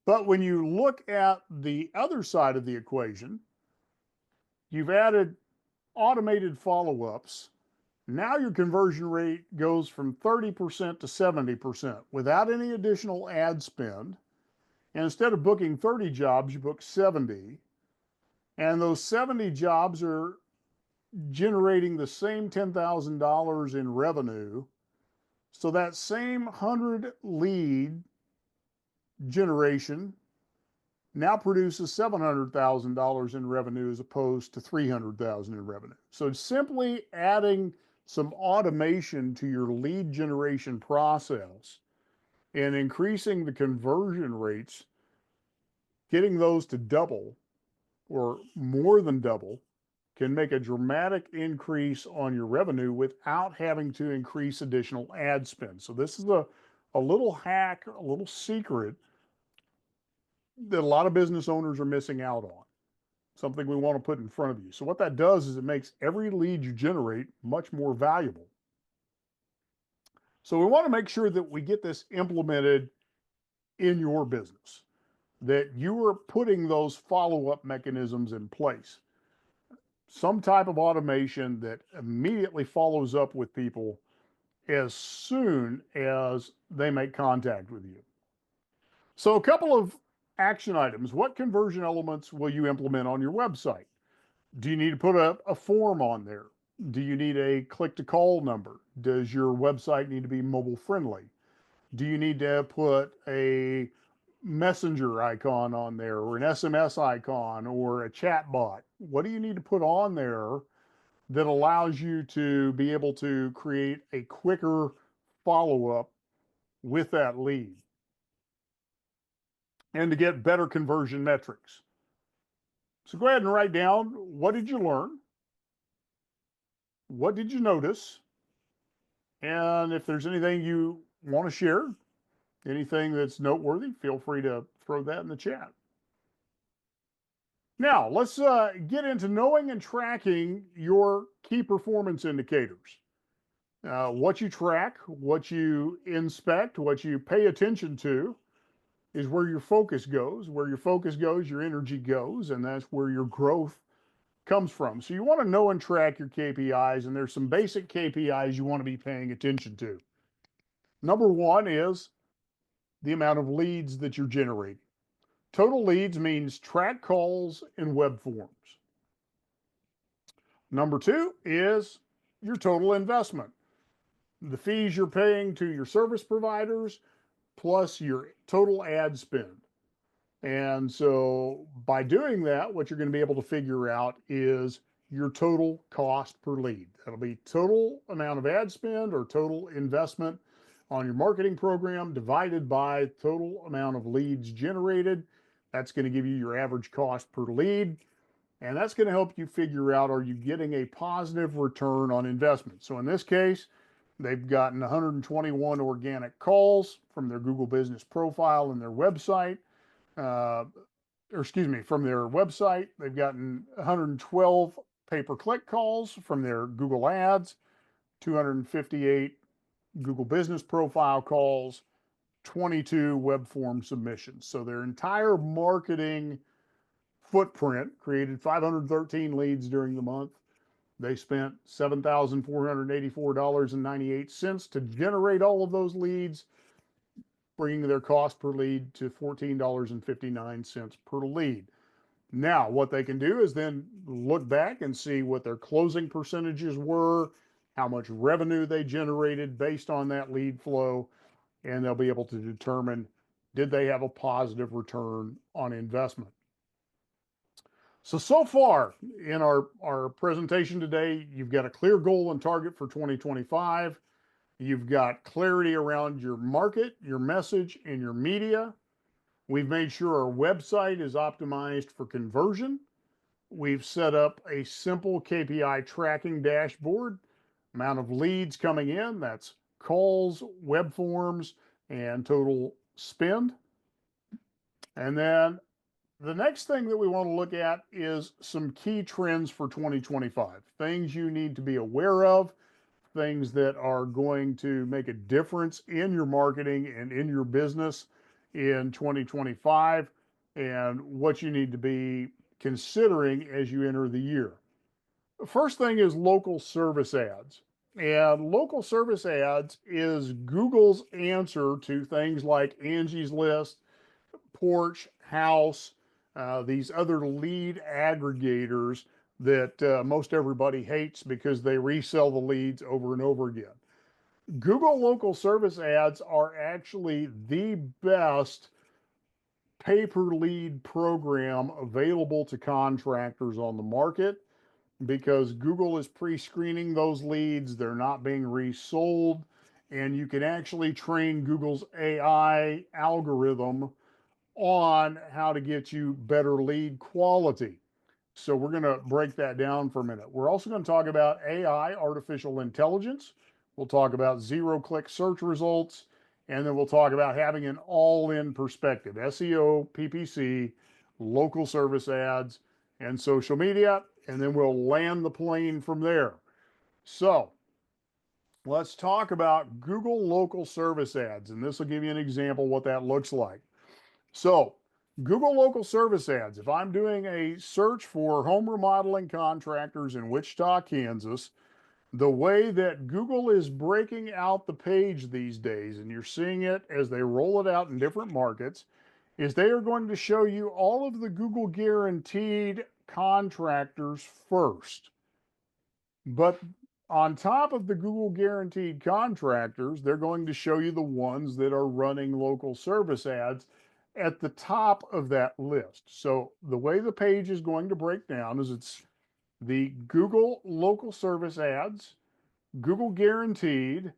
But when you look at the other side of the equation, you've added automated follow-ups. Now your conversion rate goes from 30% to 70% without any additional ad spend. And instead of booking 30 jobs, you book 70. And those 70 jobs are generating the same $10,000 in revenue. So that same 100 lead generation now produces $700,000 in revenue as opposed to $300,000 in revenue. So simply adding some automation to your lead generation process and increasing the conversion rates, getting those to double or more than double, can make a dramatic increase on your revenue without having to increase additional ad spend. So this is a little hack, a little secret that a lot of business owners are missing out on. Something we want to put in front of you. So what that does is it makes every lead you generate much more valuable. So we want to make sure that we get this implemented in your business, that you are putting those follow-up mechanisms in place. Some type of automation that immediately follows up with people as soon as they make contact with you. So a couple of action items. What conversion elements will you implement on your website? Do you need to put a form on there? Do you need a click to call number? Does your website need to be mobile friendly? Do you need to put a messenger icon on there or an SMS icon or a chat bot? What do you need to put on there that allows you to be able to create a quicker follow-up with that lead and to get better conversion metrics? So go ahead and write down, what did you learn? What did you notice? And if there's anything you want to share, anything that's noteworthy, feel free to throw that in the chat. Now, let's get into knowing and tracking your key performance indicators. What you track, what you inspect, what you pay attention to is where your focus goes. Where your focus goes, your energy goes, and that's where your growth comes from. So you want to know and track your KPIs, and there's some basic KPIs you want to be paying attention to. Number one is the amount of leads that you're generating. Total leads means track calls and web forms. Number two is your total investment. The fees you're paying to your service providers plus your total ad spend. And so by doing that, what you're going to be able to figure out is your total cost per lead. That'll be total amount of ad spend or total investment on your marketing program divided by total amount of leads generated. That's going to give you your average cost per lead. And that's going to help you figure out, are you getting a positive return on investment? So in this case, they've gotten 121 organic calls from their Google Business profile and their website. From their website. They've gotten 112 pay-per-click calls from their Google Ads, 258 Google Business profile calls, 22 web form submissions. So their entire marketing footprint created 513 leads during the month. They spent $7,484.98 to generate all of those leads, bringing their cost per lead to $14.59 per lead. Now, what they can do is then look back and see what their closing percentages were, how much revenue they generated based on that lead flow, and they'll be able to determine, did they have a positive return on investment. So far in our presentation today, you've got a clear goal and target for 2025. You've got clarity around your market, your message, and your media. We've made sure our website is optimized for conversion. We've set up a simple KPI tracking dashboard, amount of leads coming in, that's calls, web forms, and total spend. And then the next thing that we want to look at is some key trends for 2025, things you need to be aware of, things that are going to make a difference in your marketing and in your business in 2025, and what you need to be considering as you enter the year. First thing is local service ads. And local service ads is Google's answer to things like Angie's List, Porch, House, these other lead aggregators that most everybody hates because they resell the leads over and over again. Google local service ads are actually the best pay per lead program available to contractors on the market because Google is pre-screening those leads. They're not being resold. And you can actually train Google's AI algorithm on how to get you better lead quality. So we're going to break that down for a minute. We're also going to talk about AI, artificial intelligence. We'll talk about zero-click search results, and then we'll talk about having an all-in perspective, SEO, PPC, local service ads, and social media, and then we'll land the plane from there. So let's talk about Google local service ads, and this will give you an example what that looks like. So Google local service ads, if I'm doing a search for home remodeling contractors in Wichita, Kansas, the way that Google is breaking out the page these days, and you're seeing it as they roll it out in different markets, is they are going to show you all of the Google guaranteed contractors first. But on top of the Google guaranteed contractors, they're going to show you the ones that are running local service ads at the top of that list. So the way the page is going to break down is it's the Google local service ads, Google guaranteed,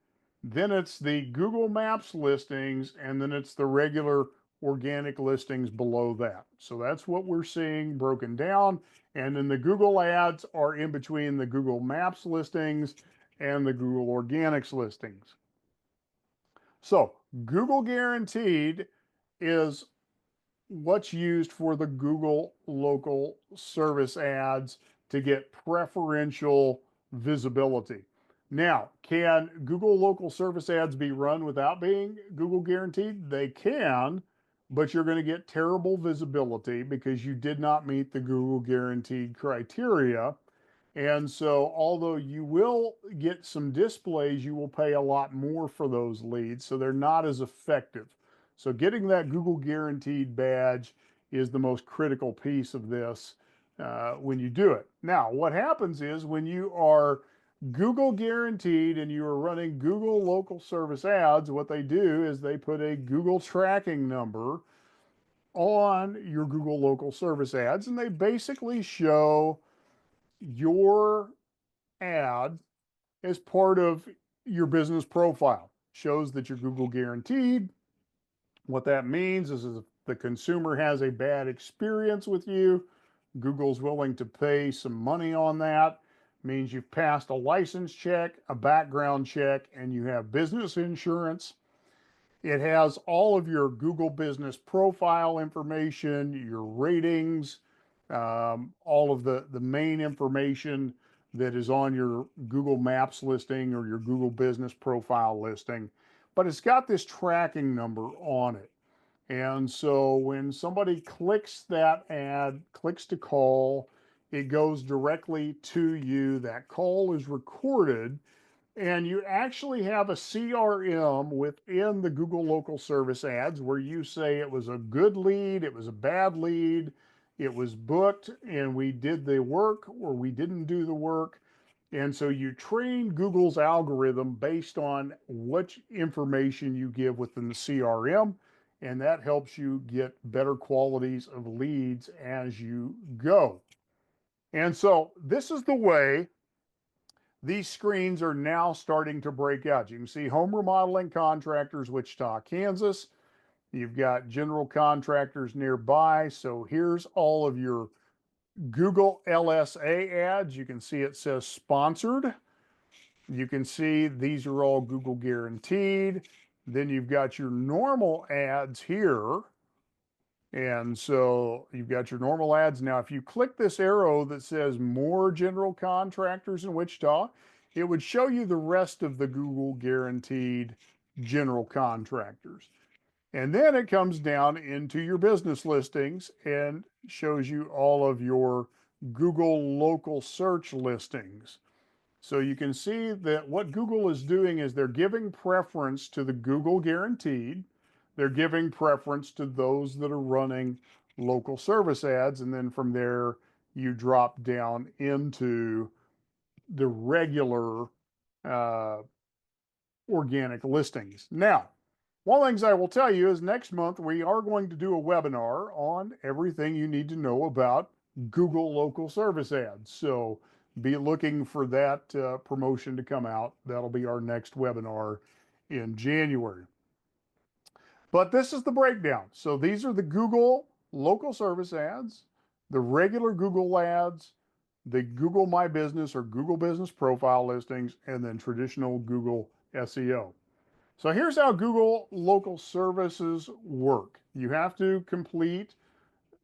then it's the Google Maps listings, and then it's the regular organic listings below that. So that's what we're seeing broken down. And then the Google ads are in between the Google Maps listings and the Google Organics listings. So Google Guaranteed is what's used for the Google local service ads to get preferential visibility. Now, can Google local service ads be run without being Google guaranteed? They can, but you're going to get terrible visibility because you did not meet the Google guaranteed criteria. And so, although you will get some displays, you will pay a lot more for those leads. So they're not as effective. So getting that Google guaranteed badge is the most critical piece of this when you do it. Now, what happens is when you are Google guaranteed and you are running Google local service ads, what they do is they put a Google tracking number on your Google local service ads, and they basically show your ad as part of your business profile. Shows that you're Google guaranteed. What that means is if the consumer has a bad experience with you, Google's willing to pay some money on that. Means you've passed a license check, a background check, and you have business insurance. It has all of your Google business profile information, your ratings, all of the main information that is on your Google Maps listing or your Google business profile listing. But it's got this tracking number on it. And so when somebody clicks that ad, clicks to call, it goes directly to you. That call is recorded, and you actually have a CRM within the Google local service ads where you say it was a good lead, it was a bad lead, it was booked, and we did the work or we didn't do the work. And so you train Google's algorithm based on what information you give within the CRM, and that helps you get better qualities of leads as you go. And so this is the way these screens are now starting to break out. You can see home remodeling contractors, Wichita, Kansas. You've got general contractors nearby. So here's all of your Google LSA ads. You can see it says sponsored. You can see these are all Google guaranteed. Then you've got your normal ads here. And so you've got your normal ads. Now, if you click this arrow that says more general contractors in Wichita, it would show you the rest of the Google guaranteed general contractors. And then it comes down into your business listings and shows you all of your Google local search listings. So you can see that what Google is doing is they're giving preference to the Google guaranteed. They're giving preference to those that are running local service ads. And then from there, you drop down into the regular uh, organic listings. Now, one of the things I will tell you is next month we are going to do a webinar on everything you need to know about Google local service ads. So be looking for that promotion to come out. That'll be our next webinar in January. But this is the breakdown. So these are the Google local service ads, the regular Google ads, the Google My Business or Google Business Profile listings, and then traditional Google SEO. So here's how Google local services work. You have to complete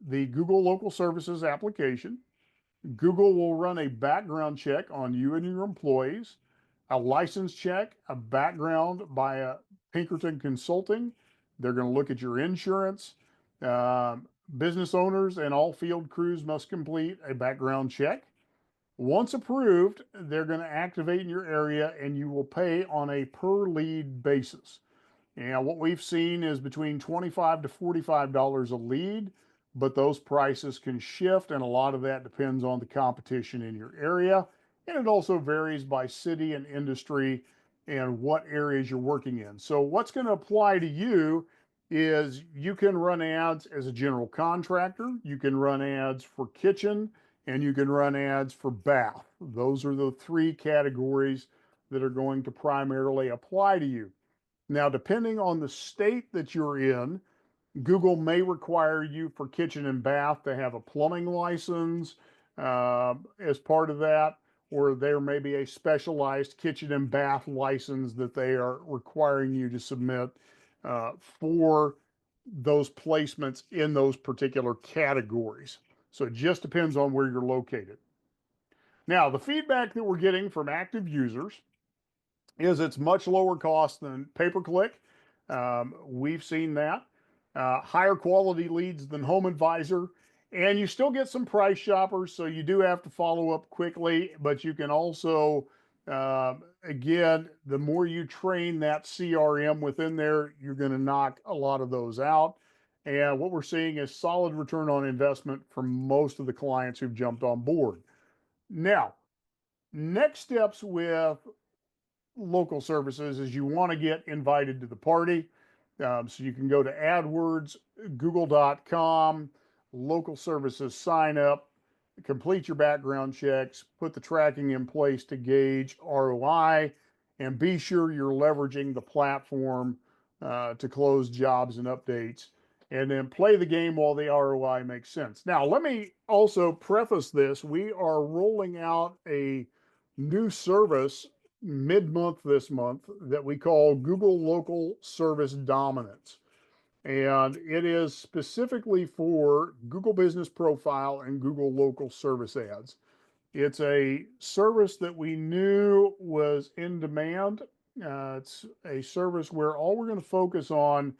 the Google local services application. Google will run a background check on you and your employees, a license check, a background by a Pinkerton Consulting. They're going to look at your insurance. Business owners and all field crews must complete a background check. Once approved, they're going to activate in your area and you will pay on a per lead basis. And what we've seen is between $25 to $45 a lead, but those prices can shift, and a lot of that depends on the competition in your area. And it also varies by city and industry and what areas you're working in. So, what's going to apply to you is you can run ads as a general contractor, you can run ads for kitchen, and you can run ads for bath. Those are the three categories that are going to primarily apply to you. Now, depending on the state that you're in, Google may require you for kitchen and bath to have a plumbing license as part of that, or there may be a specialized kitchen and bath license that they are requiring you to submit for those placements in those particular categories. So it just depends on where you're located. Now, the feedback that we're getting from active users is it's much lower cost than pay-per-click. We've seen that. Higher quality leads than Home Advisor. And you still get some price shoppers, so you do have to follow up quickly, but you can also, again, the more you train that CRM within there, you're going to knock a lot of those out. And what we're seeing is solid return on investment for most of the clients who've jumped on board. Now, next steps with local services is you want to get invited to the party. So you can go to AdWords, google.com, local services sign up, complete your background checks, put the tracking in place to gauge ROI, and be sure you're leveraging the platform to close jobs and updates. And then play the game while the ROI makes sense. Now, let me also preface this. We are rolling out a new service mid-month this month that we call Google Local Service Dominance. And it is specifically for Google Business Profile and Google Local Service ads. It's a service that we knew was in demand. It's a service where all we're going to focus on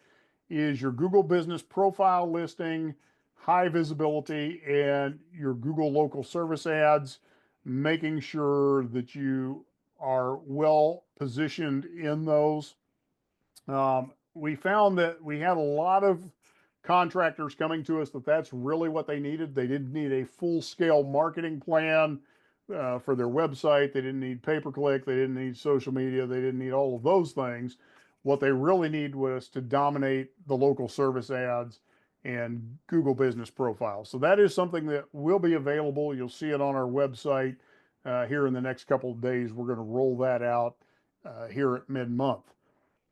is your Google Business Profile listing, high visibility, and your Google Local Service ads, making sure that you are well positioned in those. We found that we had a lot of contractors coming to us that that's really what they needed. They didn't need a full scale marketing plan for their website. They didn't need pay-per-click. They didn't need social media. They didn't need all of those things. What they really need was to dominate the local service ads and Google Business Profile. So that is something that will be available. You'll see it on our website here in the next couple of days. We're going to roll that out here at mid-month.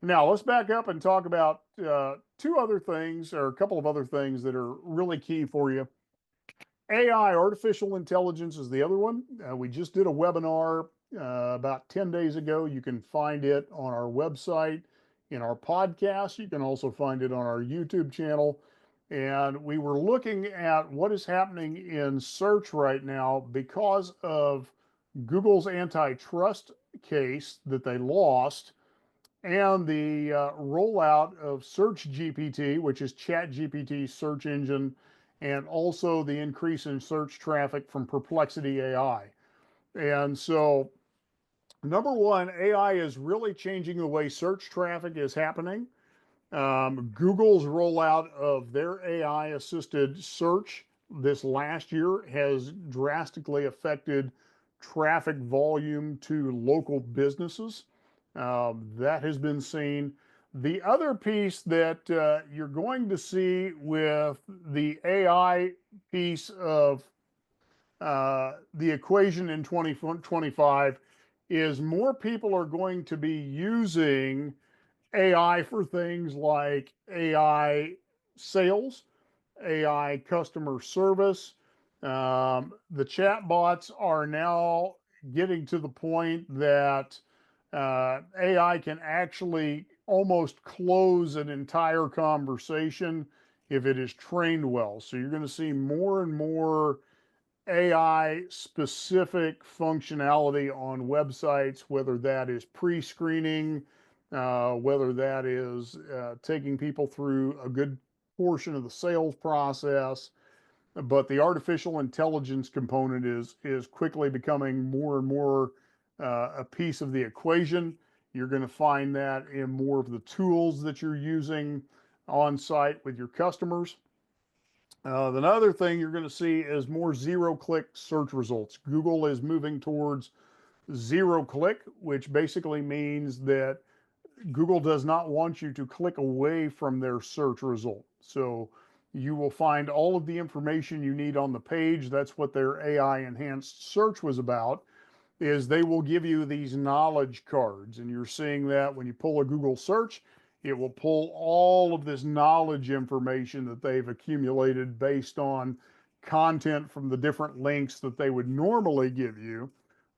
Now, let's back up and talk about two other things, or a couple of other things that are really key for you. AI, artificial intelligence, is the other one. We just did a webinar about 10 days ago. You can find it on our website, in our podcast. You can also find it on our YouTube channel. And we were looking at what is happening in search right now because of Google's antitrust case that they lost, and the rollout of Search GPT, which is Chat GPT's search engine, and also the increase in search traffic from Perplexity AI. And so, number one, AI is really changing the way search traffic is happening. Google's rollout of their AI assisted search this last year has drastically affected traffic volume to local businesses. That has been seen. The other piece that you're going to see with the AI piece of the equation in 2025 is more people are going to be using AI for things like AI sales, AI customer service. The chat bots are now getting to the point that AI can actually almost close an entire conversation if it is trained well. So you're going to see more and more AI specific functionality on websites, whether that is pre screening, whether that is taking people through a good portion of the sales process. But the artificial intelligence component is quickly becoming more and more a piece of the equation. You're going to find that in more of the tools that you're using on site with your customers. Another thing you're going to see is more zero-click search results. Google is moving towards zero-click, which basically means that Google does not want you to click away from their search result. So you will find all of the information you need on the page. That's what their AI enhanced search was about, is they will give you these knowledge cards. And you're seeing that when you pull a Google search, it will pull all of this knowledge information that they've accumulated based on content from the different links that they would normally give you.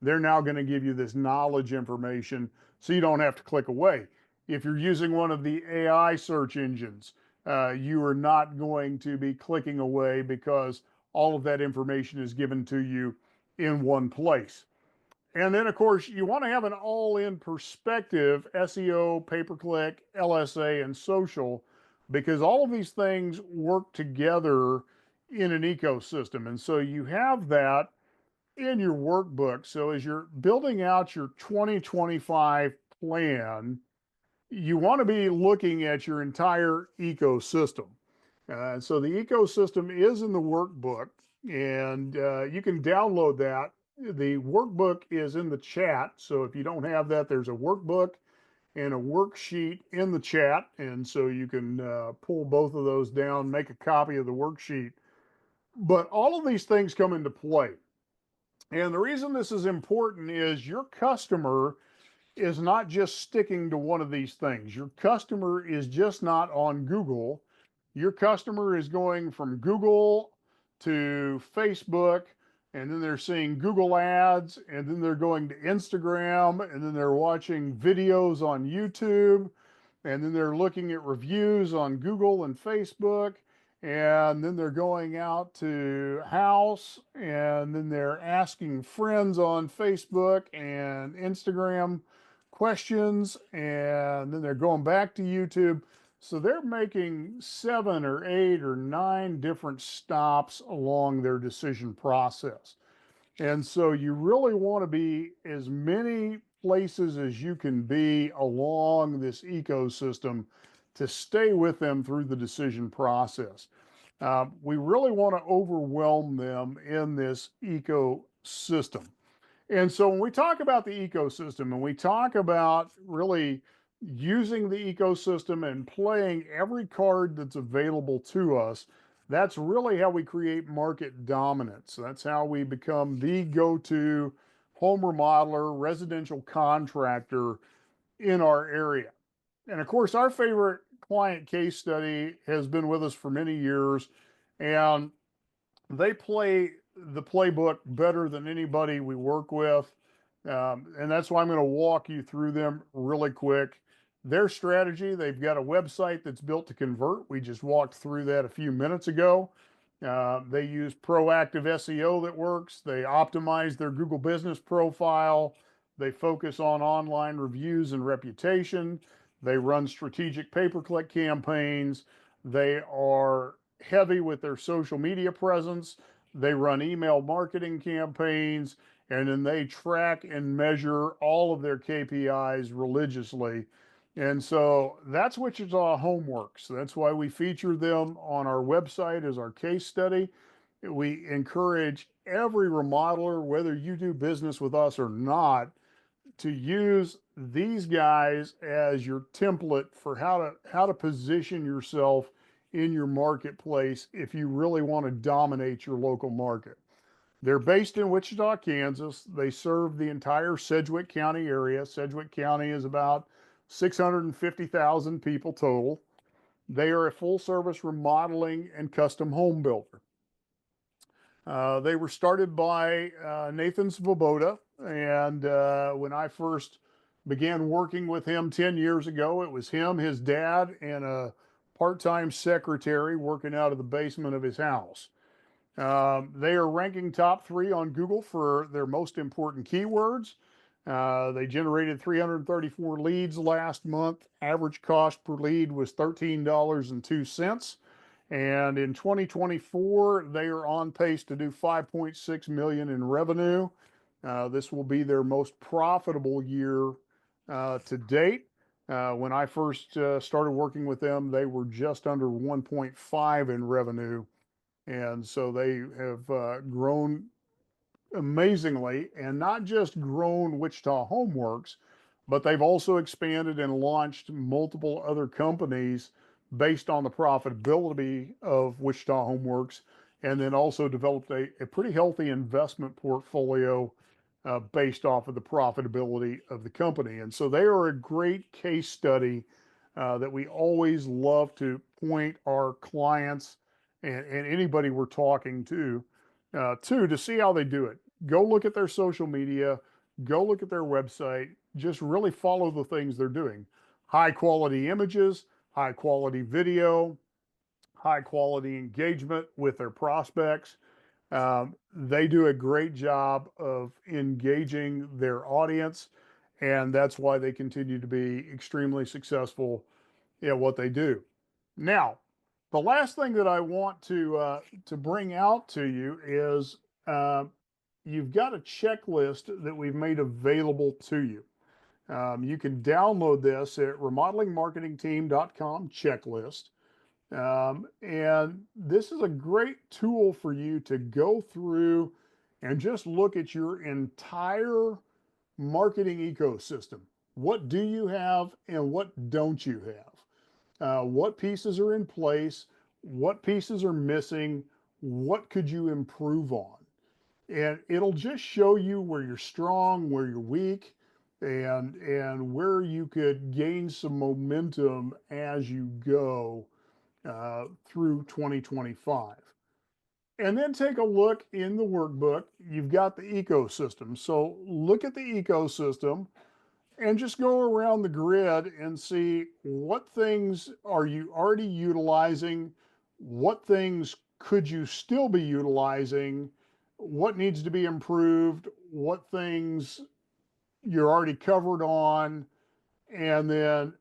They're now going to give you this knowledge information so you don't have to click away. If you're using one of the AI search engines, you are not going to be clicking away because all of that information is given to you in one place. And then, of course, you want to have an all-in perspective: SEO, pay-per-click, LSA, and social, because all of these things work together in an ecosystem. And so you have that in your workbook. So as you're building out your 2025 plan, you want to be looking at your entire ecosystem. So the ecosystem is in the workbook, and you can download that. The workbook is in the chat. So if you don't have that, there's a workbook and a worksheet in the chat. And so you can pull both of those down, make a copy of the worksheet. But all of these things come into play. And the reason this is important is your customer is not just sticking to one of these things. Your customer is just not on Google. Your customer is going from Google to Facebook, and then they're seeing Google ads, and then they're going to Instagram, and then they're watching videos on YouTube, and then they're looking at reviews on Google and Facebook, and then they're going out to house, and then they're asking friends on Facebook and Instagram questions, and then they're going back to YouTube. So they're making 7 or 8 or 9 different stops along their decision process. And so you really want to be as many places as you can be along this ecosystem to stay with them through the decision process. We really want to overwhelm them in this ecosystem. And so when we talk about the ecosystem and we talk about really using the ecosystem and playing every card that's available to us, that's really how we create market dominance. That's how we become the go-to home remodeler, residential contractor in our area. And of course, our favorite client case study has been with us for many years, and they play the playbook better than anybody we work with. And that's why I'm going to walk you through them really quick. Their strategy, they've got a website that's built to convert. We just walked through that a few minutes ago. They use proactive SEO that works. They optimize their Google business profile. They focus on online reviews and reputation. They run strategic pay-per-click campaigns. They are heavy with their social media presence. They run email marketing campaigns, and then they track and measure all of their KPIs religiously. And so that's Wichita Homeworks. That's why we feature them on our website as our case study. We encourage every remodeler, whether you do business with us or not, to use these guys as your template for how to position yourself in your marketplace if you really want to dominate your local market. They're based in Wichita, Kansas. They serve the entire Sedgwick County area. Sedgwick County is about 650,000 people total. They are a full service remodeling and custom home builder. They were started by Nathan Svoboda. And when I first began working with him 10 years ago, it was him, his dad, and a part time secretary working out of the basement of his house. They are ranking top 3 on Google for their most important keywords. They generated 334 leads last month. Average cost per lead was $13.02. And in 2024, they are on pace to do 5.6 million in revenue. This will be their most profitable year to date. When I first started working with them, they were just under 1.5 in revenue. And so they have grown amazingly, and not just grown Wichita Homeworks, but they've also expanded and launched multiple other companies based on the profitability of Wichita Homeworks, and then also developed a pretty healthy investment portfolio based off of the profitability of the company. And so they are a great case study that we always love to point our clients and anybody we're talking to see how they do it. Go look at their social media, go look at their website, just really follow the things they're doing. High quality images, high quality video, high quality engagement with their prospects. They do a great job of engaging their audience, and that's why they continue to be extremely successful in what they do. Now, the last thing that I want to bring out to you is you've got a checklist that we've made available to you. You can download this at remodelingmarketingteam.com checklist. And this is a great tool for you to go through and just look at your entire marketing ecosystem. What do you have and what don't you have? What pieces are in place? What pieces are missing? What could you improve on? And it'll just show you where you're strong, where you're weak, and where you could gain some momentum as you go through 2025. And then take a look in the workbook. You've got the ecosystem. So look at the ecosystem and just go around the grid and see what things are you already utilizing, what things could you still be utilizing, what needs to be improved, what things you're already covered on, and then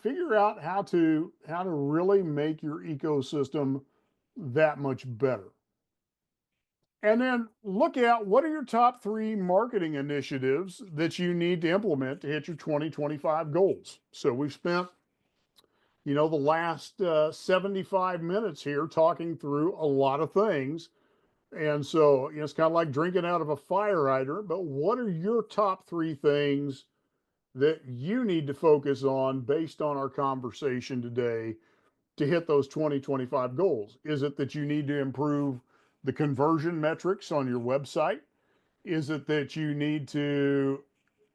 figure out how to really make your ecosystem that much better. And then look at what are your top 3 marketing initiatives that you need to implement to hit your 2025 goals. So we've spent, the last 75 minutes here talking through a lot of things. And so, it's kind of like drinking out of a fire hydrant, but what are your top 3 things that you need to focus on based on our conversation today to hit those 2025 goals? Is it that you need to improve the conversion metrics on your website? Is it that you need to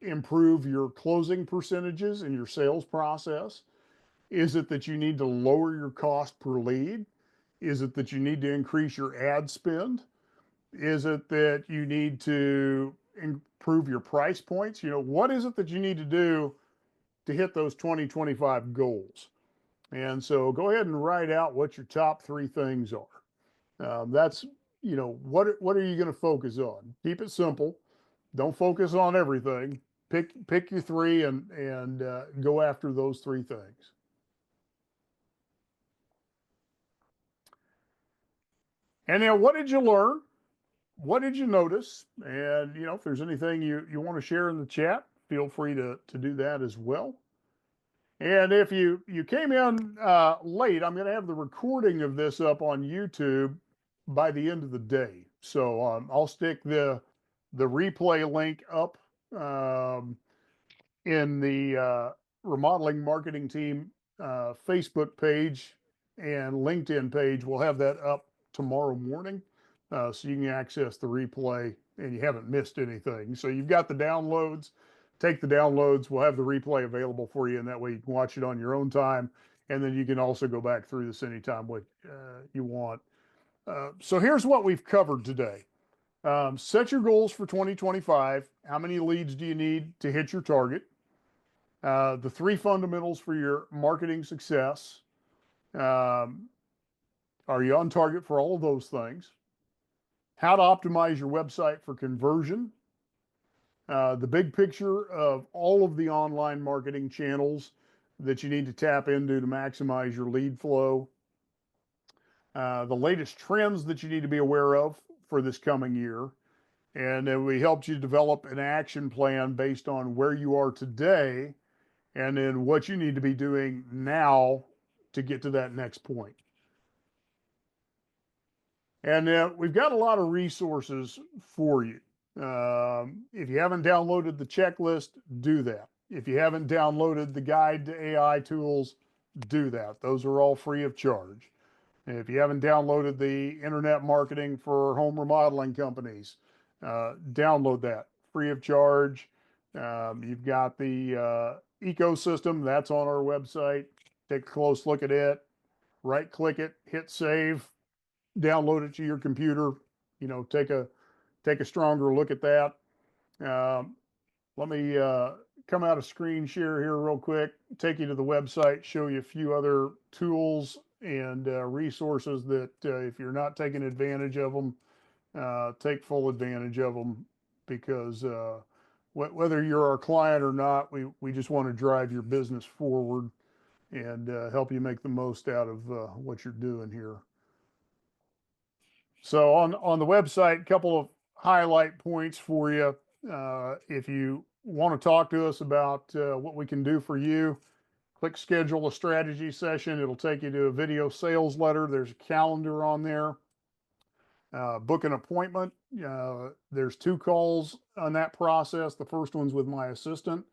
improve your closing percentages in your sales process? Is it that you need to lower your cost per lead? Is it that you need to increase your ad spend? Is it that you need to improve your price points? What is it that you need to do to hit those 2025 goals? And so go ahead and write out what your top three things are. That's, what are you going to focus on? Keep it simple. Don't focus on everything. Pick your three and go after those three things. And now, what did you learn? What did you notice? And if there's anything you want to share in the chat, feel free to do that as well. And if you came in late, I'm going to have the recording of this up on YouTube by the end of the day. So I'll stick the replay link up um, in the Remodeling Marketing Team Facebook page and LinkedIn page. We'll have that up tomorrow morning, so you can access the replay and you haven't missed anything. So you've got the downloads. Take the downloads. We'll have the replay available for you, and that way you can watch it on your own time. And then you can also go back through this anytime you want. So here's what we've covered today. Set your goals for 2025. How many leads do you need to hit your target? The three fundamentals for your marketing success. Um, are you on target for all of those things? How to optimize your website for conversion. The big picture of all of the online marketing channels that you need to tap into to maximize your lead flow. The latest trends that you need to be aware of for this coming year. And then we helped you develop an action plan based on where you are today and then what you need to be doing now to get to that next point. And we've got a lot of resources for you. If you haven't downloaded the checklist, do that. If you haven't downloaded the guide to AI tools, do that. Those are all free of charge. And if you haven't downloaded the internet marketing for home remodeling companies, download that free of charge. You've got the ecosystem that's on our website. Take a close look at it, right click it, hit save, download it to your computer. Take a stronger look at that. Um, Let me come out of screen share here real quick, take you to the website, show you a few other tools and resources that if you're not taking advantage of them, take full advantage of them because whether you're our client or not, we just want to drive your business forward and help you make the most out of what you're doing here. So on the website, a couple of highlight points for you. If you want to talk to us about what we can do for you, click schedule a strategy session. It'll take you to a video sales letter. There's a calendar on there. Book an appointment. There's 2 calls on that process. The first one's with my assistant.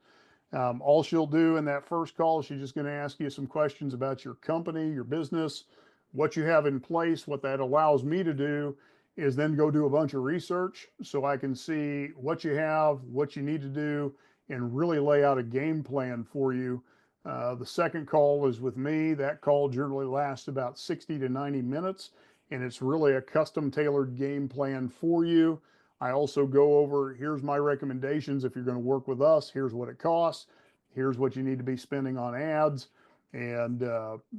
All she'll do in that first call, she's just going to ask you some questions about your company, your business, what you have in place. What that allows me to do is then go do a bunch of research so I can see what you have, what you need to do, and really lay out a game plan for you. The second call is with me. That call generally lasts about 60 to 90 minutes, and it's really a custom tailored game plan for you. I also go over, here's my recommendations. If you're going to work with us, here's what it costs. Here's what you need to be spending on ads. And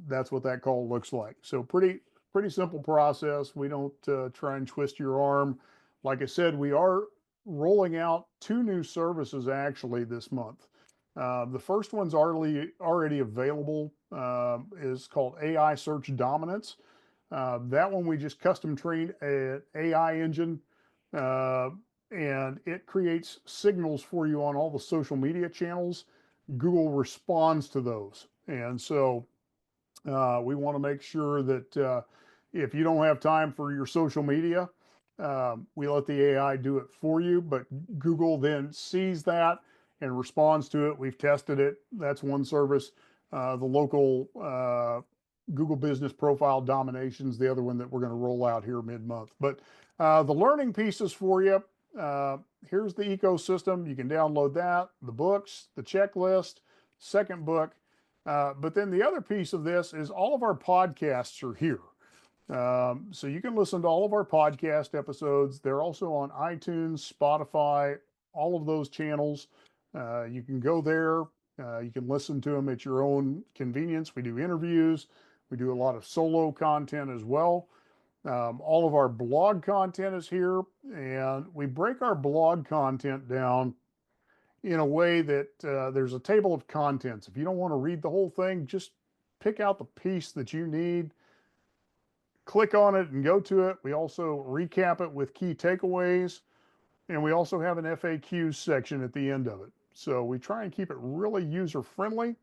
that's what that call looks like. So pretty simple process. We don't try and twist your arm. Like I said, we are rolling out 2 new services actually this month. The first one's already available, is called AI Search Dominance. That one we just custom trained an AI engine, uh, and it creates signals for you on all the social media channels. Google responds to those, and so we want to make sure that if you don't have time for your social media, we let the AI do it for you, but Google then sees that and responds to it. We've tested it. That's one service. The local Google Business Profile Domination's the other one that we're going to roll out here mid-month. But the learning pieces for you, Here's the ecosystem. You can download that, the books, the checklist, second book. But then the other piece of this is all of our podcasts are here. So you can listen to all of our podcast episodes. They're also on iTunes, Spotify, all of those channels. You can go there. You can listen to them at your own convenience. We do interviews. We do a lot of solo content as well. All of our blog content is here, and we break our blog content down in a way that there's a table of contents. If you don't want to read the whole thing, just pick out the piece that you need, click on it, and go to it. We also recap it with key takeaways, and we also have an FAQ section at the end of it. So we try and keep it really user friendly.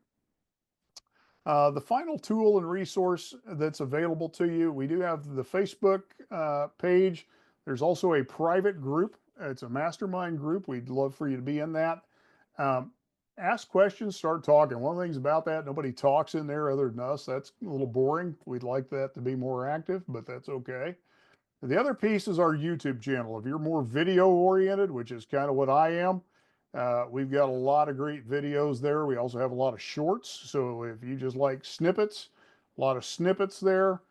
The final tool and resource that's available to you, we do have the Facebook page. There's also a private group. It's a mastermind group. We'd love for you to be in that. Um, Ask questions, start talking. One of the things about that, nobody talks in there other than us. That's a little boring. We'd like that to be more active, but that's okay. The other piece is our YouTube channel. If you're more video oriented, which is kind of what I am, we've got a lot of great videos there. We also have a lot of shorts. So if you just like snippets, a lot of snippets there,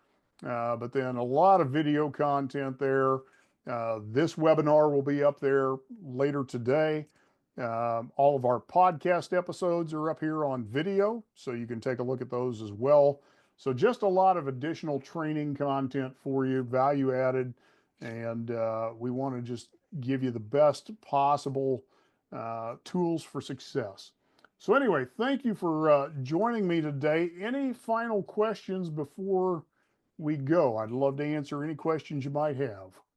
but then a lot of video content there. This webinar will be up there later today. All of our podcast episodes are up here on video, so you can take a look at those as well. So just a lot of additional training content for you, value added, and we want to just give you the best possible tools for success. So anyway, thank you for joining me today. Any final questions before we go? I'd love to answer any questions you might have.